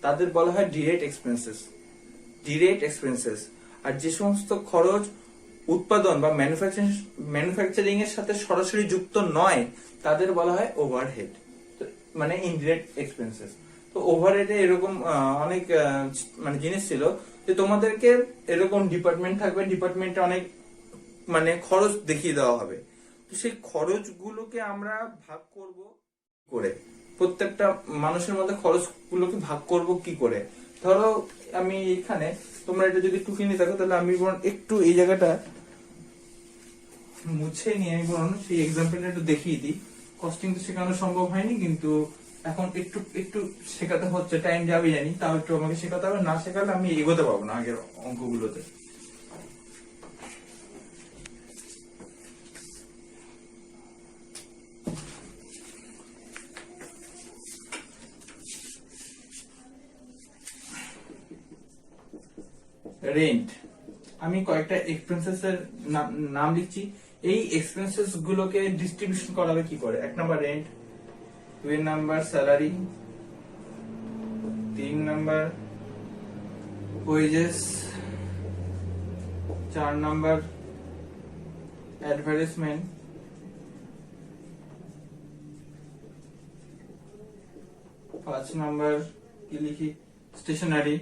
তাদের বলা হয় ডিরেক্ট এক্সপেন্সেস। আর যে সমস্ত খরচ উৎপাদন বা ম্যানুফ্যাকচারিং এর সাথে সরাসরি যুক্ত নয় তাদের বলা হয় ওভারহেড, মানে ইনডিরেক্ট এক্সপেন্সেস। তো ওভারহেডে এরকম অনেক মানে জিনিস ছিল যে তোমাদেরকে এরকম ডিপার্টমেন্ট থাকবে, ডিপার্টমেন্টে অনেক মানে খরচ দেখিয়ে দেওয়া হবে, তো সেই খরচগুলোকে আমরা ভাগ করব করে, প্রত্যেকটা মানুষের মধ্যে খরচগুলোকে ভাগ করব কি করে। ধরো আমি এখানে, তোমরা এটা যদি টুকি নিয়ে থাকো তাহলে আমি একটু এই জায়গাটা মুছে নিয়ে আমি সেই এক্সাম্পলটা একটু দেখিয়ে দিই। কস্টিং তো শেখানো সম্ভব হয়নি, কিন্তু এখন একটু শেখাতে হচ্ছে, টাইম যাবে জানি, তাও একটু আমাকে শেখাতে হবে, না শেখালে আমি এগোতে পারবো না আগের অঙ্কগুলোতে। রেন্ট, আমি কয়েকটা এক্সপেন্সেস এর নাম লিখছি, এই এক্সপেন্সেস গুলোকে ডিস্ট্রিবিউশন করাবে কি করে। 1 number rent, 2 number salary, 3 number wages, 4 number advertisement, 5 number কি লিখি স্টেশনারি,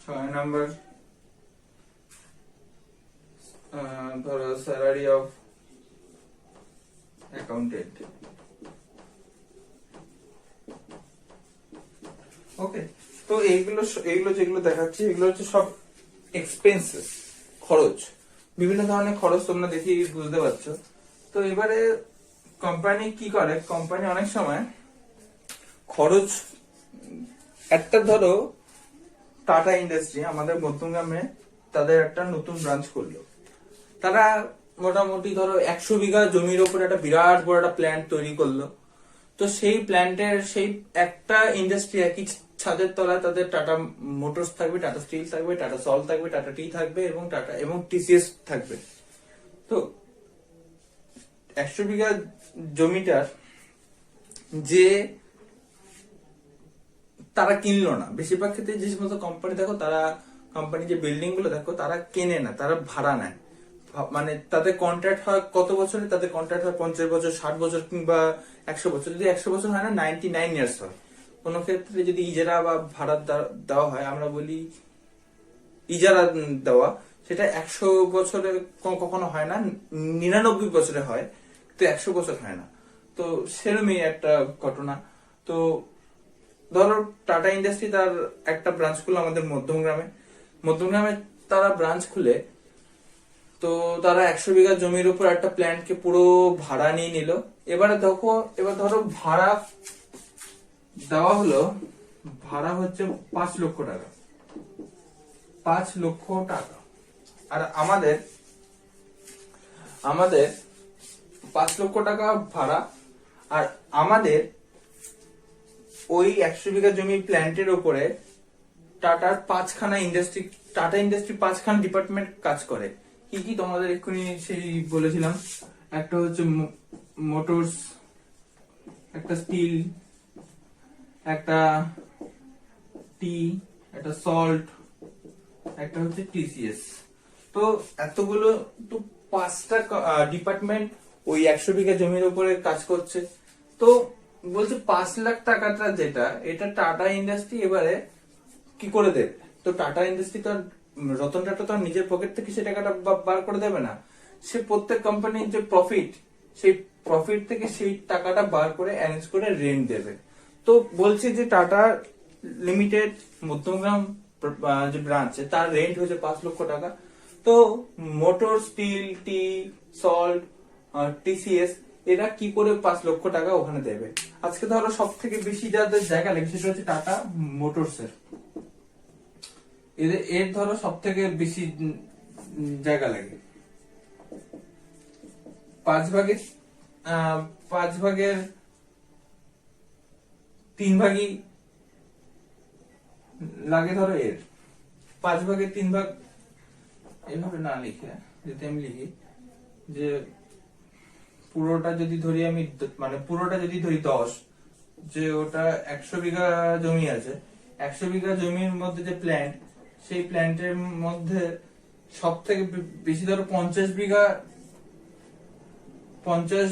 6 নাম্বার ধরো স্যালারি অফ অ্যাকাউন্টেন্ট। ওকে, তো এইগুলো যেগুলো দেখাচ্ছি এগুলো হচ্ছে সব এক্সপেন্সেস, খরচ, বিভিন্ন ধরনের খরচ তোমরা দেখি বুঝতে পারছো। তো এবারে কোম্পানি কি করে, কোম্পানি অনেক সময় খরচ একটা ধরো টাটা ইন্ডাস্ট্রি আমাদের মধ্যমগ্রামে তাদের একটা নতুন ব্রাঞ্চ করলো। তারা মোটামুটি ধরো 100 বিঘা জমির ওপর একটা বিরাট বড় একটা প্ল্যান্ট তৈরি করলো। তো সেই প্ল্যান্টের সেই একটা ইন্ডাস্ট্রি একই ছাদের তলায় তাদের টাটা মোটরস থাকবে, টাটা স্টিল থাকবে, টাটা সল্ট থাকবে, টাটা টি থাকবে এবং টাটা এবং টিসিএস থাকবে। তো 100 বিঘা জমিটার যে তারা কিনলো না, বেশিরভাগ ক্ষেত্রে যে সমস্ত কোম্পানি দেখো, তারা কোম্পানি যে বিল্ডিং গুলো দেখো তারা কেনে না, তারা ভাড়া নেয়। মানে তাদের কন্ট্রাক্ট হয় কত বছরে, তাদের কন্ট্রাক্ট হয় 50 বছর, 60 বছর কিংবা 100 বছর। যদি 100 বছর হয় না, 99 ইয়ার্স হয়। কোন ক্ষেত্রে যদি ইজারা বা ভাড়া দেওয়া হয়, আমরা বলি ইজারা দেওয়া, সেটা 100 বছরে কখনো হয় না, 99 বছরে হয়, তো 100 বছর হয় না। তো সেরকমই একটা ঘটনা। তো ধরো টাটা ইন্ডাস্ট্রি তার একটা ব্রাঞ্চ খুলে আমাদের মধ্যমগ্রামে তারা ব্রাঞ্চ খুলে, তো তারা 100 বিঘা জমির উপর একটা প্ল্যান্টকে পুরো ভাড়া নিয়ে নিল। এবার ধরো ভাড়া দেওয়া হলো, ভাড়া হচ্ছে 5 লক্ষ টাকা, 5 লক্ষ টাকা। আর আমাদের 5 লক্ষ টাকা ভাড়া। আর আমাদের ওই 100 বিঘা জমি প্ল্যান্টের উপরে টাটা ইন্ডাস্ট্রি 5খানা ডিপার্টমেন্ট কাজ করে। কি কি তোমাদের এক্ষুনি সেই বলেছিলাম, একটা হচ্ছে মোটরস, একটা স্টিল, একটা টি, একটা সল্ট, একটা হচ্ছে টিসিএস। তো এতগুলো, তো 5টা ডিপার্টমেন্ট ওই 100 বিঘা জমির উপরে কাজ করছে। তো বলছে 5 লাখ টাকাটা যেটা, এটা টাটা ইন্ডাস্ট্রি এবারে কি করে দেবে? তো টাটা ইন্ডাস্ট্রি তো রতন টাটা তো নিজের পকেট থেকে সে টাকাটা বার করে দেবে না। সে প্রত্যেক কোম্পানির যে প্রফিট, সেই প্রফিট থেকে সেই টাকাটা বার করে অ্যারেঞ্জ করে রেন্ট দেবে। তো বলছে যে টাটা লিমিটেড মধ্যমগ্রাম যে ব্রাঞ্চ, তার রেন্ট হয়েছে 5 লক্ষ টাকা। তো motor, steel, tea, salt, TCS এরা কি করে 5 লক্ষ টাকা ওখানে দেবে? আজকে ধরো সব থেকে বেশি যাদের জায়গা লাগে সেটা হচ্ছে টাটা মোটরস এর ধরো সব থেকে বেশি জায়গা লাগে। 5 ভাগের 3 ভাগই লাগে ধরো এর। 5 ভাগের 3 ভাগ এইভাবে না লিখে যদি আমি লিখি যে পুরোটা যদি ধরি আমি, মানে পুরোটা যদি ধরি 10, যে ওটা 100 বিঘা জমি আছে, 100 বিঘা জমির মধ্যে যে প্ল্যান্ট, সেই প্ল্যান্টের মধ্যে সব থেকে বেশি ধরো 50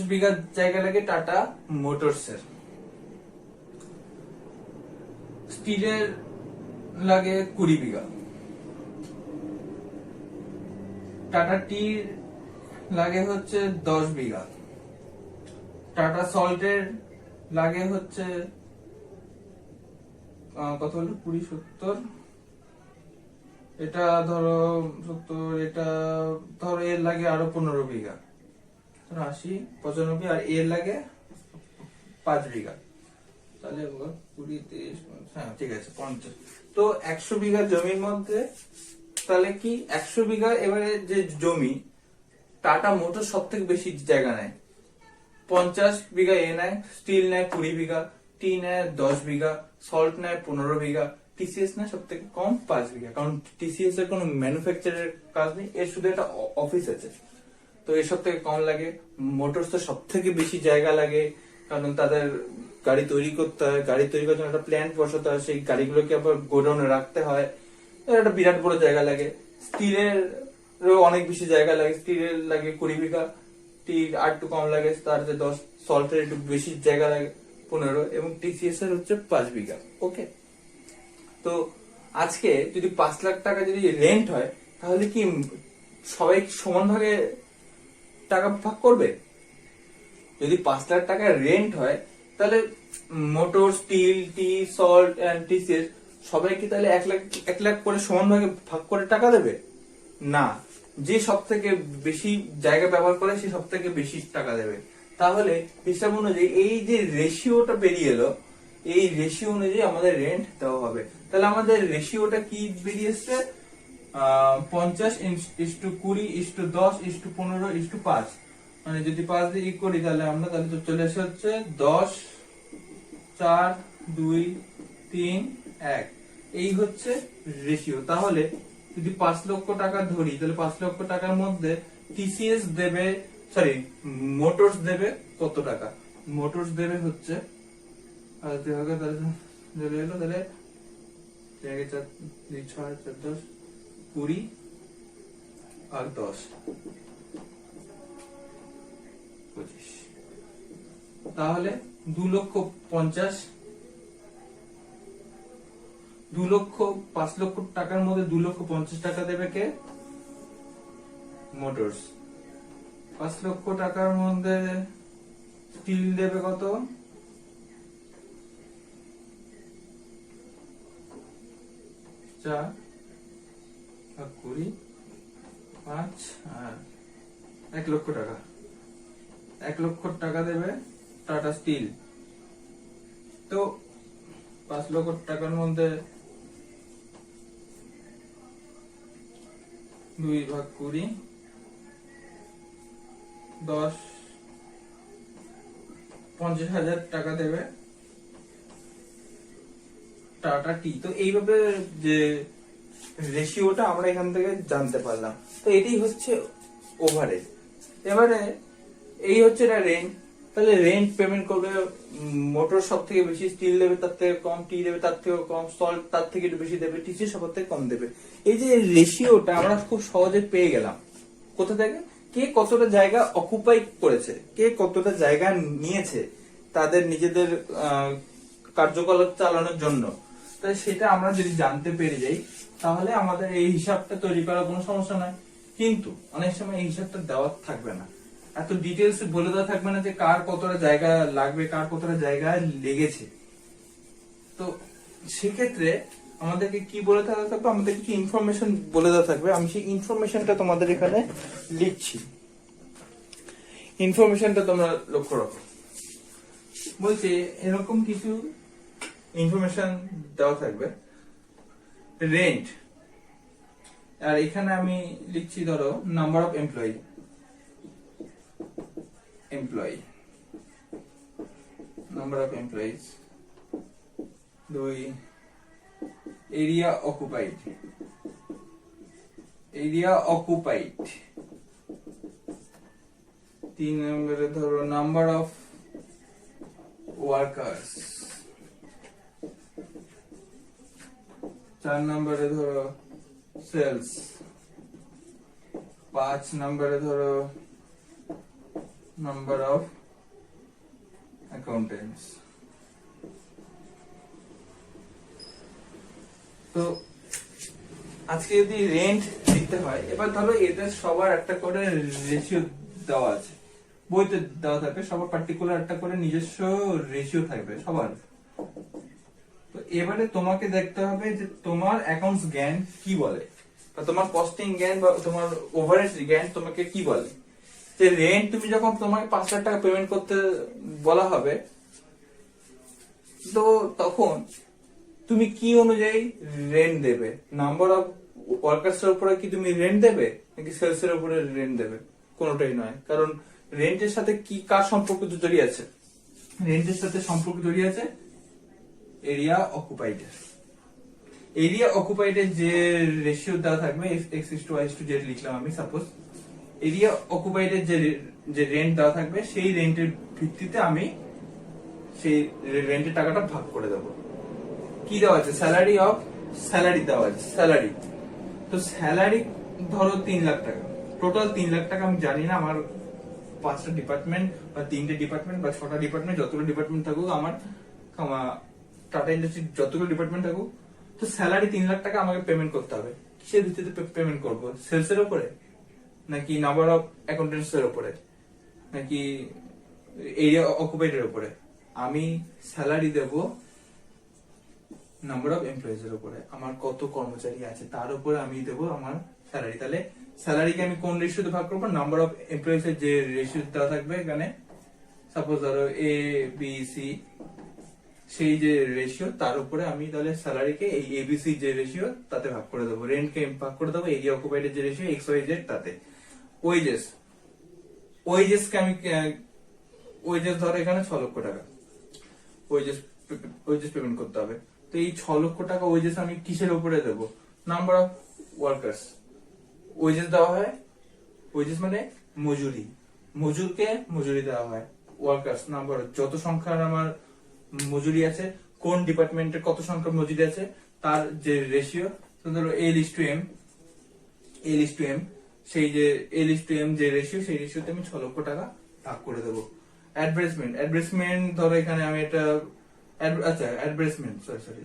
বিঘা জায়গা লাগে টাটা মোটরসের। স্টিলের লাগে 20 বিঘা, টাটা টির লাগে হচ্ছে 10 বিঘা, টাটা সল্টের লাগে হচ্ছে কত হলো, 20, 70, এটা ধরো 70, এটা ধরো এর লাগে আরো 15 বিঘা, 80, 95, আর এর লাগে 5 বিঘা। তাহলে 20, 30, হ্যাঁ ঠিক আছে 50। তো 100 বিঘা জমির মধ্যে তাহলে কি 100 বিঘা, এবারে যে জমি টাটা মোটর সব থেকে বেশি জায়গা নেয়, 50 বিঘা এ নেয়, স্টিল নেয় 20 বিঘা, টি নেয় 10 বিঘা, সল্ট নেয় 15 বিঘা, টিসিএস নেয় সব থেকে কম 5 বিঘা। কারণ টিসিএস এর কোনো ম্যানুফ্যাকচারের কাজ নেই, এর শুধু একটা অফিস আছে, তো এর সব থেকে কম লাগে। মোটরস তো সব থেকে বেশি জায়গা লাগে, কারণ তাদের গাড়ি তৈরি করতে হয়, গাড়ি তৈরি করার জন্য একটা প্ল্যান্ট বসাতে হয়, সেই গাড়িগুলোকে আবার গোডাউনে রাখতে হয়, একটা বিরাট বড় জায়গা লাগে। স্টিলের অনেক বেশি জায়গা লাগে, স্টিলের লাগে 20 বিঘা, টির আর একটু কম লাগে, তার যে 10, সল্টের একটু বেশি জায়গা লাগে 15, এবং টিসিএস এর হচ্ছে 5 বিঘা। ওকে, তো আজকে যদি 5 লাখ টাকা যদি রেন্ট হয়, তাহলে কি সবাই সমান ভাগে টাকা ভাগ করবে? যদি 5 লাখ টাকা রেন্ট হয়, তাহলে motor, steel, tea, salt and TCS সবাই কি তাহলে 1 লাখ করে সমান ভাগে ভাগ করে টাকা দেবে? না, যে সব থেকে বেশি জায়গা ব্যবহার করে সে সব থেকে বেশি টাকা দেবে। তাহলে হিসাব অনুযায়ী এই যে রেশিওটা বেরিয়ে এলো, এই রেশিও অনুযায়ী আমাদের রেন্ট দেওয়া হবে। তাহলে আমাদের রেশিওটা কি বেরিয়েছে, 50:20:10:15:5। মানে যদি 5 দিয়ে ই করি তাহলে আমরা তাহলে তো চলে আসে হচ্ছে 10:4:2:3:1। এই হচ্ছে রেশিও। তাহলে যদি 5 লক্ষ টাকা ধরি তাহলে 5 লক্ষ টাকার মধ্যে টিসিএস দেবে, সরি মোটরস দেবে কত টাকা? মোটরস দেবে হচ্ছে তাহলে 6:4:10 আর 10 25, তাহলে 2,50,000। 5 লক্ষ টাকার মধ্যে 2,50,000 টাকা দেবে কে? মোটরস। 5 লক্ষ টাকার মধ্যে স্টিল দেবে কত? 4 আর 20, 5 আর 1 লক্ষ টাকা। 1 লক্ষ টাকা দেবে টাটা স্টিল। তো 5 লক্ষ টাকার মধ্যে 2/20, 10, 50,000 টাকা দেবে টাটা টি। তো এইভাবে যে রেশিওটা আমরা এখান থেকে জানতে পারলাম। তো এটাই হচ্ছে ওভারেজ। এবারে এই হচ্ছে এটা রেন্ট। তাহলে রেন্ট পেমেন্ট করবে মোটর সব থেকে বেশি, স্টিল দেবে তার থেকে কম, টি দেবে তার থেকে কম, সল্ট তার থেকে একটু বেশি দেবে, টিসি সবার থেকে কম দেবে। এই যে রেশিওটা আমরা খুব সহজে পেয়ে গেলাম। কোথা থেকে? কে কতটা জায়গা অকুপাই করেছে, কে কতটা জায়গা নিয়েছে তাদের নিজেদের কার্যকলাপ চালানোর জন্য। তাই সেটা আমরা যদি জানতে পেরে যাই তাহলে আমাদের এই হিসাবটা তৈরি করার কোনো সমস্যা নাই। কিন্তু অনেক সময় এই হিসাবটা দেওয়া থাকবে না, এত ডিটেলস বলে দেওয়া থাকবে না যে কার কতটা জায়গা লাগবে, কার কতটা জায়গা লেগেছে। তো সেক্ষেত্রে আমাদেরকে কি বলে দেওয়া থাকবে, আমাদের কিছু ইনফরমেশন বলে দেওয়া থাকবে। আমি সেই ইনফরমেশনটা তোমাদের এখানে লিখছি। ইনফরমেশনটা তোমরা লক্ষ্য রাখো। বলছে এরকম কিছু ইনফরমেশন দেওয়া থাকবে। রেন্ট, আর এখানে আমি লিখছি ধরো number of employee, number of employees. 2, area occupied, 3 নম্বরে ধরো নাম্বার অফ ওয়ার্কার্স, 4 নম্বরে ধরো সেলস, 5 নম্বরে ধরো নাম্বার অফ অ্যাকাউন্টেন্টস। তো আজকে যদি রেন্ট দিতে হয়, এবার ধরো এদের সবার একটা করে রেশিও দেওয়া আছে, বইতে দেওয়া থাকবে, সবার পার্টিকুলার একটা করে নিজস্ব রেশিও থাকবে সবার। তো এবারে তোমাকে দেখতে হবে যে তোমার অ্যাকাউন্টস জ্ঞান কি বলে, বা তোমার কস্টিং জ্ঞান বা তোমার ওভারহেড জ্ঞান তোমাকে কি বলে। যে রেন্ট তুমি যখন তোমাকে 5,000 টাকা পেমেন্ট করতে বলা হবে, তো তখন তুমি কি অনুযায়ী রেন্ট দেবে? নাম্বার অফ ওয়ার্কার্স এর উপরে কি তুমি রেন্ট দেবে, নাকি সেলস এর উপরে রেন্ট দেবে? কোনোটাই নয়, কারণ রেন্টের সাথে কি কার সম্পর্ক জড়িয়ে আছে? রেন্টের সাথে সম্পর্ক জড়িয়ে আছে এরিয়া অকুপাইড। এরিয়া অকুপাইড এর যে রেশিও দেওয়া থাকবে x:y:z লিখলাম আমি, সাপোজ এরিয়া অকুপাইড এর যে রেন্ট দেওয়া থাকবে সেই রেন্টের ভিত্তিতে আমি সেই রেন্টের টাকাটা ভাগ করে দেবো। কি দেওয়া আছে? স্যালারি দেওয়া আছে, স্যালারি। তো স্যালারি ধরো 3 লাখ টাকা, টোটাল 3 লাখ টাকা। আমি জানি না আমার 5টা ডিপার্টমেন্ট বা 3টে ডিপার্টমেন্ট বা 6টা ডিপার্টমেন্ট, যতগুলো ডিপার্টমেন্ট থাকুক, আমার টাটা ইন্ডাস্ট্রির যতগুলো ডিপার্টমেন্ট থাকুক, তো স্যালারি 3 লাখ টাকা আমাকে পেমেন্ট করতে হবে। কিসের ভিত্তিতে পেমেন্ট করবো? সেলস এর উপরে, নাকি নাম্বার অফ অ্যাকাউন্টেন্টস এর উপরে, নাকি এরিয়া অকুপাইড এর উপরে? আমি স্যালারি দেব নাম্বার অফ এমপ্লয়িজ এর উপরে, আমার কত কর্মচারী আছে তার উপরে আমি দেব আমার স্যালারি। তাহলে স্যালারিকে আমি কোন রেশিওতে ভাগ করবো? নাম্বার অফ এমপ্লয়িজ এর যে রেশিও দেওয়া থাকবে এখানে, সাপোজ ধরো A, B, C, সেই যে রেশিও তার উপরে আমি তাহলে স্যালারিকে এই এবিসি যে রেশিও তাতে ভাগ করে দেবো, রেন্টকে ভাগ করে দেবো এরিয়া অকুপাইড যে রেশিও এক্স ওয়াই জেড তাতে। ওয়েজেস, ওয়েজেসকে আমি ওয়েজেস ধরো এখানে 6 লক্ষ টাকা ওয়েজেস ওয়েজেস পেমেন্ট করতে হবে। তো এই 6 লক্ষ টাকা ওয়েজেস আমি কিসের উপরে দেবো? Number of workers. ওয়েজেস দেওয়া হয়, ওয়েজেস মানে মজুরি, মজুরকে মজুরি দেওয়া হয়। ওয়ার্কার্স নাম্বার, যত সংখ্যার আমার মজুরি আছে, কোন ডিপার্টমেন্টের কত সংখ্যার মজুরি আছে তার যে রেশিও, ধরো এল is to M, L is to M, সেই যে এল ইস টু এম যে রেশিও, সেই রেশিওতে আমি 6 লক্ষ টাকা ভাগ করে দেবো। অ্যাডভার্টাইজমেন্ট, অ্যাডভার্টাইজমেন্ট ধরো এখানে আমি এটা আচ্ছা অ্যাডভার্টাইজমেন্ট সরি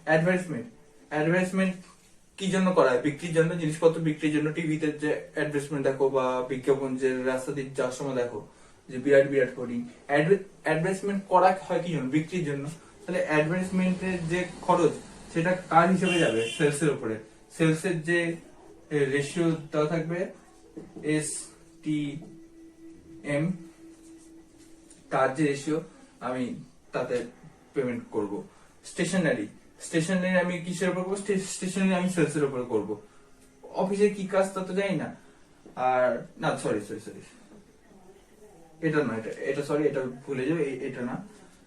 অ্যাডভার্টাইজমেন্ট, অ্যাডভার্টাইজমেন্ট কি জন্য করা হয়? বিক্রির জন্য, জিনিসপত্র বিক্রির জন্য। টিভিতে যে অ্যাডভার্টাইজমেন্ট দেখো বা বিজ্ঞাপন যে রাস্তা দিয়ে যাওয়ার সময় দেখো যে বিরাট বিরাট হোর্ডিং, অ্যাডভার্টাইজমেন্ট করা হয় কি জন্য? বিক্রির জন্য। তাহলে অ্যাডভার্টাইজমেন্টের যে খরচ সেটা কার হিসেবে যাবে? সেলস এর উপরে। সেলস এর যে রেশিও দেওয়া থাকবে এস টি এম, তার যে রেশিও আমি তাতে পেমেন্ট করব। স্টেশনারি, স্টেশনারি আমি কিসের উপর করবো? স্টেশনারি আমি সেলস এর উপর করবো। অফিসে কি কাজ তা তো জানি না। আর না সরি এটা না, এটা সরি, এটা ভুলে যাও, এটা না।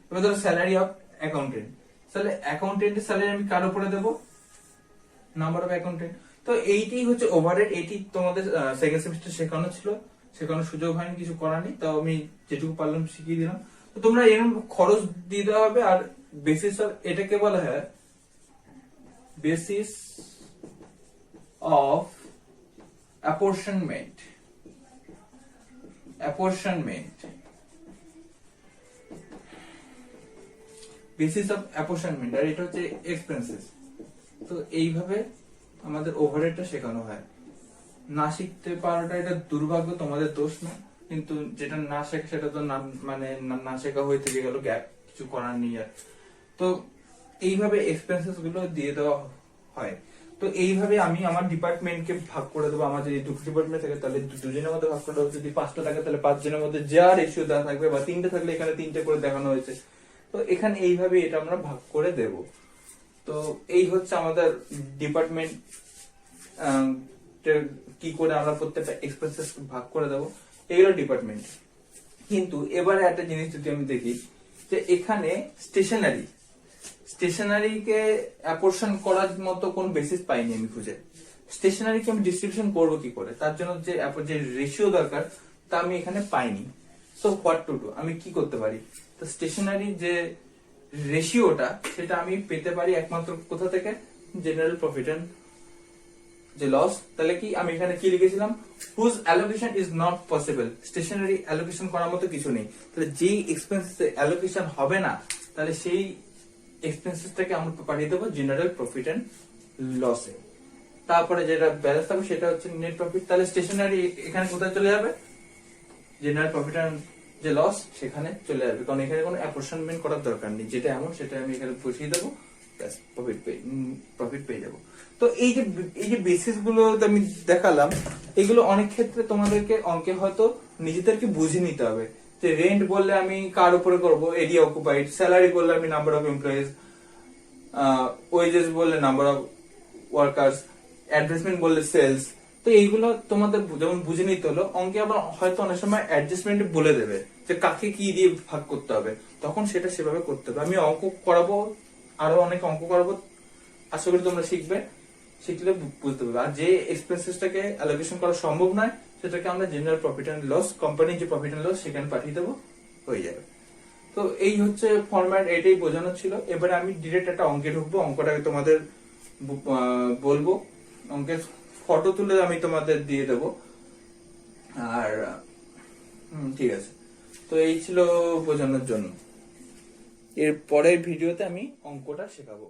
এবার ধরো স্যালারি অফ অ্যাকাউন্টেন্ট, তাহলে অ্যাকাউন্টেন্টের স্যালারি আমি কার উপরে দেবো? Number of accountant. তো এইটাই হচ্ছে ওভারহেড। এইটি তোমাদের সেকেন্ড সেমিস্টার শেখানো ছিল, শেখানোর সুযোগ হয়নি, কিছু করার নেই, তাও আমি যেটুকু পারলাম শিখিয়ে দিলাম। তো তোমরা এরকম খরচ দিয়ে দেওয়া হবে। আর বেসিস অফ, এটাকে বলা হয় বেসিস অফ অ্যাপোর্শনমেন্ট, অ্যাপোর্শনমেন্ট, বেসিস অফ অ্যাপোর্শনমেন্ট। আর এটা হচ্ছে এক্সপেন্সেস। তো এইভাবে আমাদের ওভারহেডটা শেখানো হয়। না শিখতে পারাটা এটা দুর্ভাগ্য, তোমাদের দোষ না, কিন্তু যেটা না শেখা সেটা তো মানে না শেখা হয়ে থেকে গেল, গ্যাপ, কিছু করার নেই আর। তো এইভাবে এক্সপেন্সেস গুলো দিয়ে দেওয়া হয়। তো এইভাবে আমি আমার ডিপার্টমেন্টকে ভাগ করে দেবো। আমার যদি দুটো ডিপার্টমেন্ট থাকে তাহলে দুজনের মধ্যে ভাগ করে দেবো। যদি 5টা থাকে তাহলে 5 জনের মধ্যে যা রেশিও দেওয়া থাকবে, বা 3টে থাকলে এখানে 3টে করে দেখানো হয়েছে। তো এখানে এইভাবে এটা আমরা ভাগ করে দেব। তো এই হচ্ছে আমাদের ডিপার্টমেন্ট কি করে আমরা প্রত্যেকটা এক্সপেন্সেস ভাগ করে দেবো, এইগুলো ডিপার্টমেন্ট। কিন্তু এবারে একটা জিনিস যদি আমি দেখি যে এখানে স্টেশনারি, স্টেশনারিকে অ্যাপোর্শন করার মতো কোন বেসিস পাইনি আমি খুঁজে। স্টেশনারিকে আমি ডিস্ট্রিবিউশন করবো কি করে, তার জন্য যে রেশিও দরকার তা আমি এখানে পাইনি। সো হোয়াট টু ডু, আমি কি করতে পারি? তো স্টেশনারি যে রেশিওটা সেটা আমি পেতে পারি একমাত্র কোথা থেকে? জেনারেল প্রফিট এন্ড যে লস। তাহলে কি আমি এখানে কি লিখেছিলাম? Whose allocation is not possible. Stationery allocation করার মতো কিছু নেই। তাহলে যেই এক্সপেন্সেস অ্যালোকেশন হবে না, তাহলে সেই এক্সপেন্সেসটাকে আমরা পাঠিয়ে দেবো জেনারেল প্রফিট এন্ড লসে। তারপরে যেটা ব্যালেন্স থাকবে সেটা হচ্ছে নেট প্রফিট। তাহলে স্টেশনারি এখানে কোথায় চলে যাবে? জেনারেল প্রফিট এন্ড যে লস সেখানে চলে যাবে, কারণ এখানে কোনো অ্যাপোর্শনমেন্ট করার দরকার নেই। যেটা এমন সেটা আমি এখানে বসিয়ে দেবো, প্রফিট পেয়ে যাবো। তো এই যে বেসিস গুলো আমি দেখালাম, এগুলো অনেক ক্ষেত্রে তোমাদেরকে অঙ্কে হয়তো নিজেদেরকে বুঝে নিতে হবে। যে রেন্ট বললে আমি কার উপরে করবো? Area occupied. স্যালারি বললে আমি নাম্বার অফ এমপ্লয়িজ। ওয়েজেস বললে নাম্বার অফ ওয়ার্কার্স। অ্যাডভার্টাইজমেন্ট বললে সেলস। তো এইগুলো তোমাদের যেমন বুঝে নিতে হলো, অঙ্কে আবার হয়তো অনেক সময় অ্যাডজাস্টমেন্ট বলে দেবে যে কাকে কি দিয়ে ভাগ করতে হবে, তখন সেটা সেভাবে করতে হবে। আমি অঙ্ক করাবো, আরো অনেক অঙ্ক করাবো, আশা করি তোমরা শিখবে, শিখলে বুঝতে পারবে। আর যে এক্সপেন্সেসটাকে অ্যালোকেশন করা সম্ভব নয় সেটাকে আমরা জেনারেল প্রফিট এন্ড লস, কোম্পানির যে প্রফিট এন্ড লস সেখানে পাঠিয়ে দেবো, হয়ে যাবে। তো এই হচ্ছে ফরম্যাট, এটাই বোঝানো ছিল। এবারে আমি ডিরেক্ট একটা অঙ্কে ঢুকবো, অঙ্কটাকে তোমাদের বলবো, অঙ্কের ফটো তুলে আমি তোমাদের দিয়ে দেবো। আর ঠিক আছে, তো এই ছিল বোঝানোর জন্য। এর পরের ভিডিওতে আমি অঙ্কটা শেখাবো।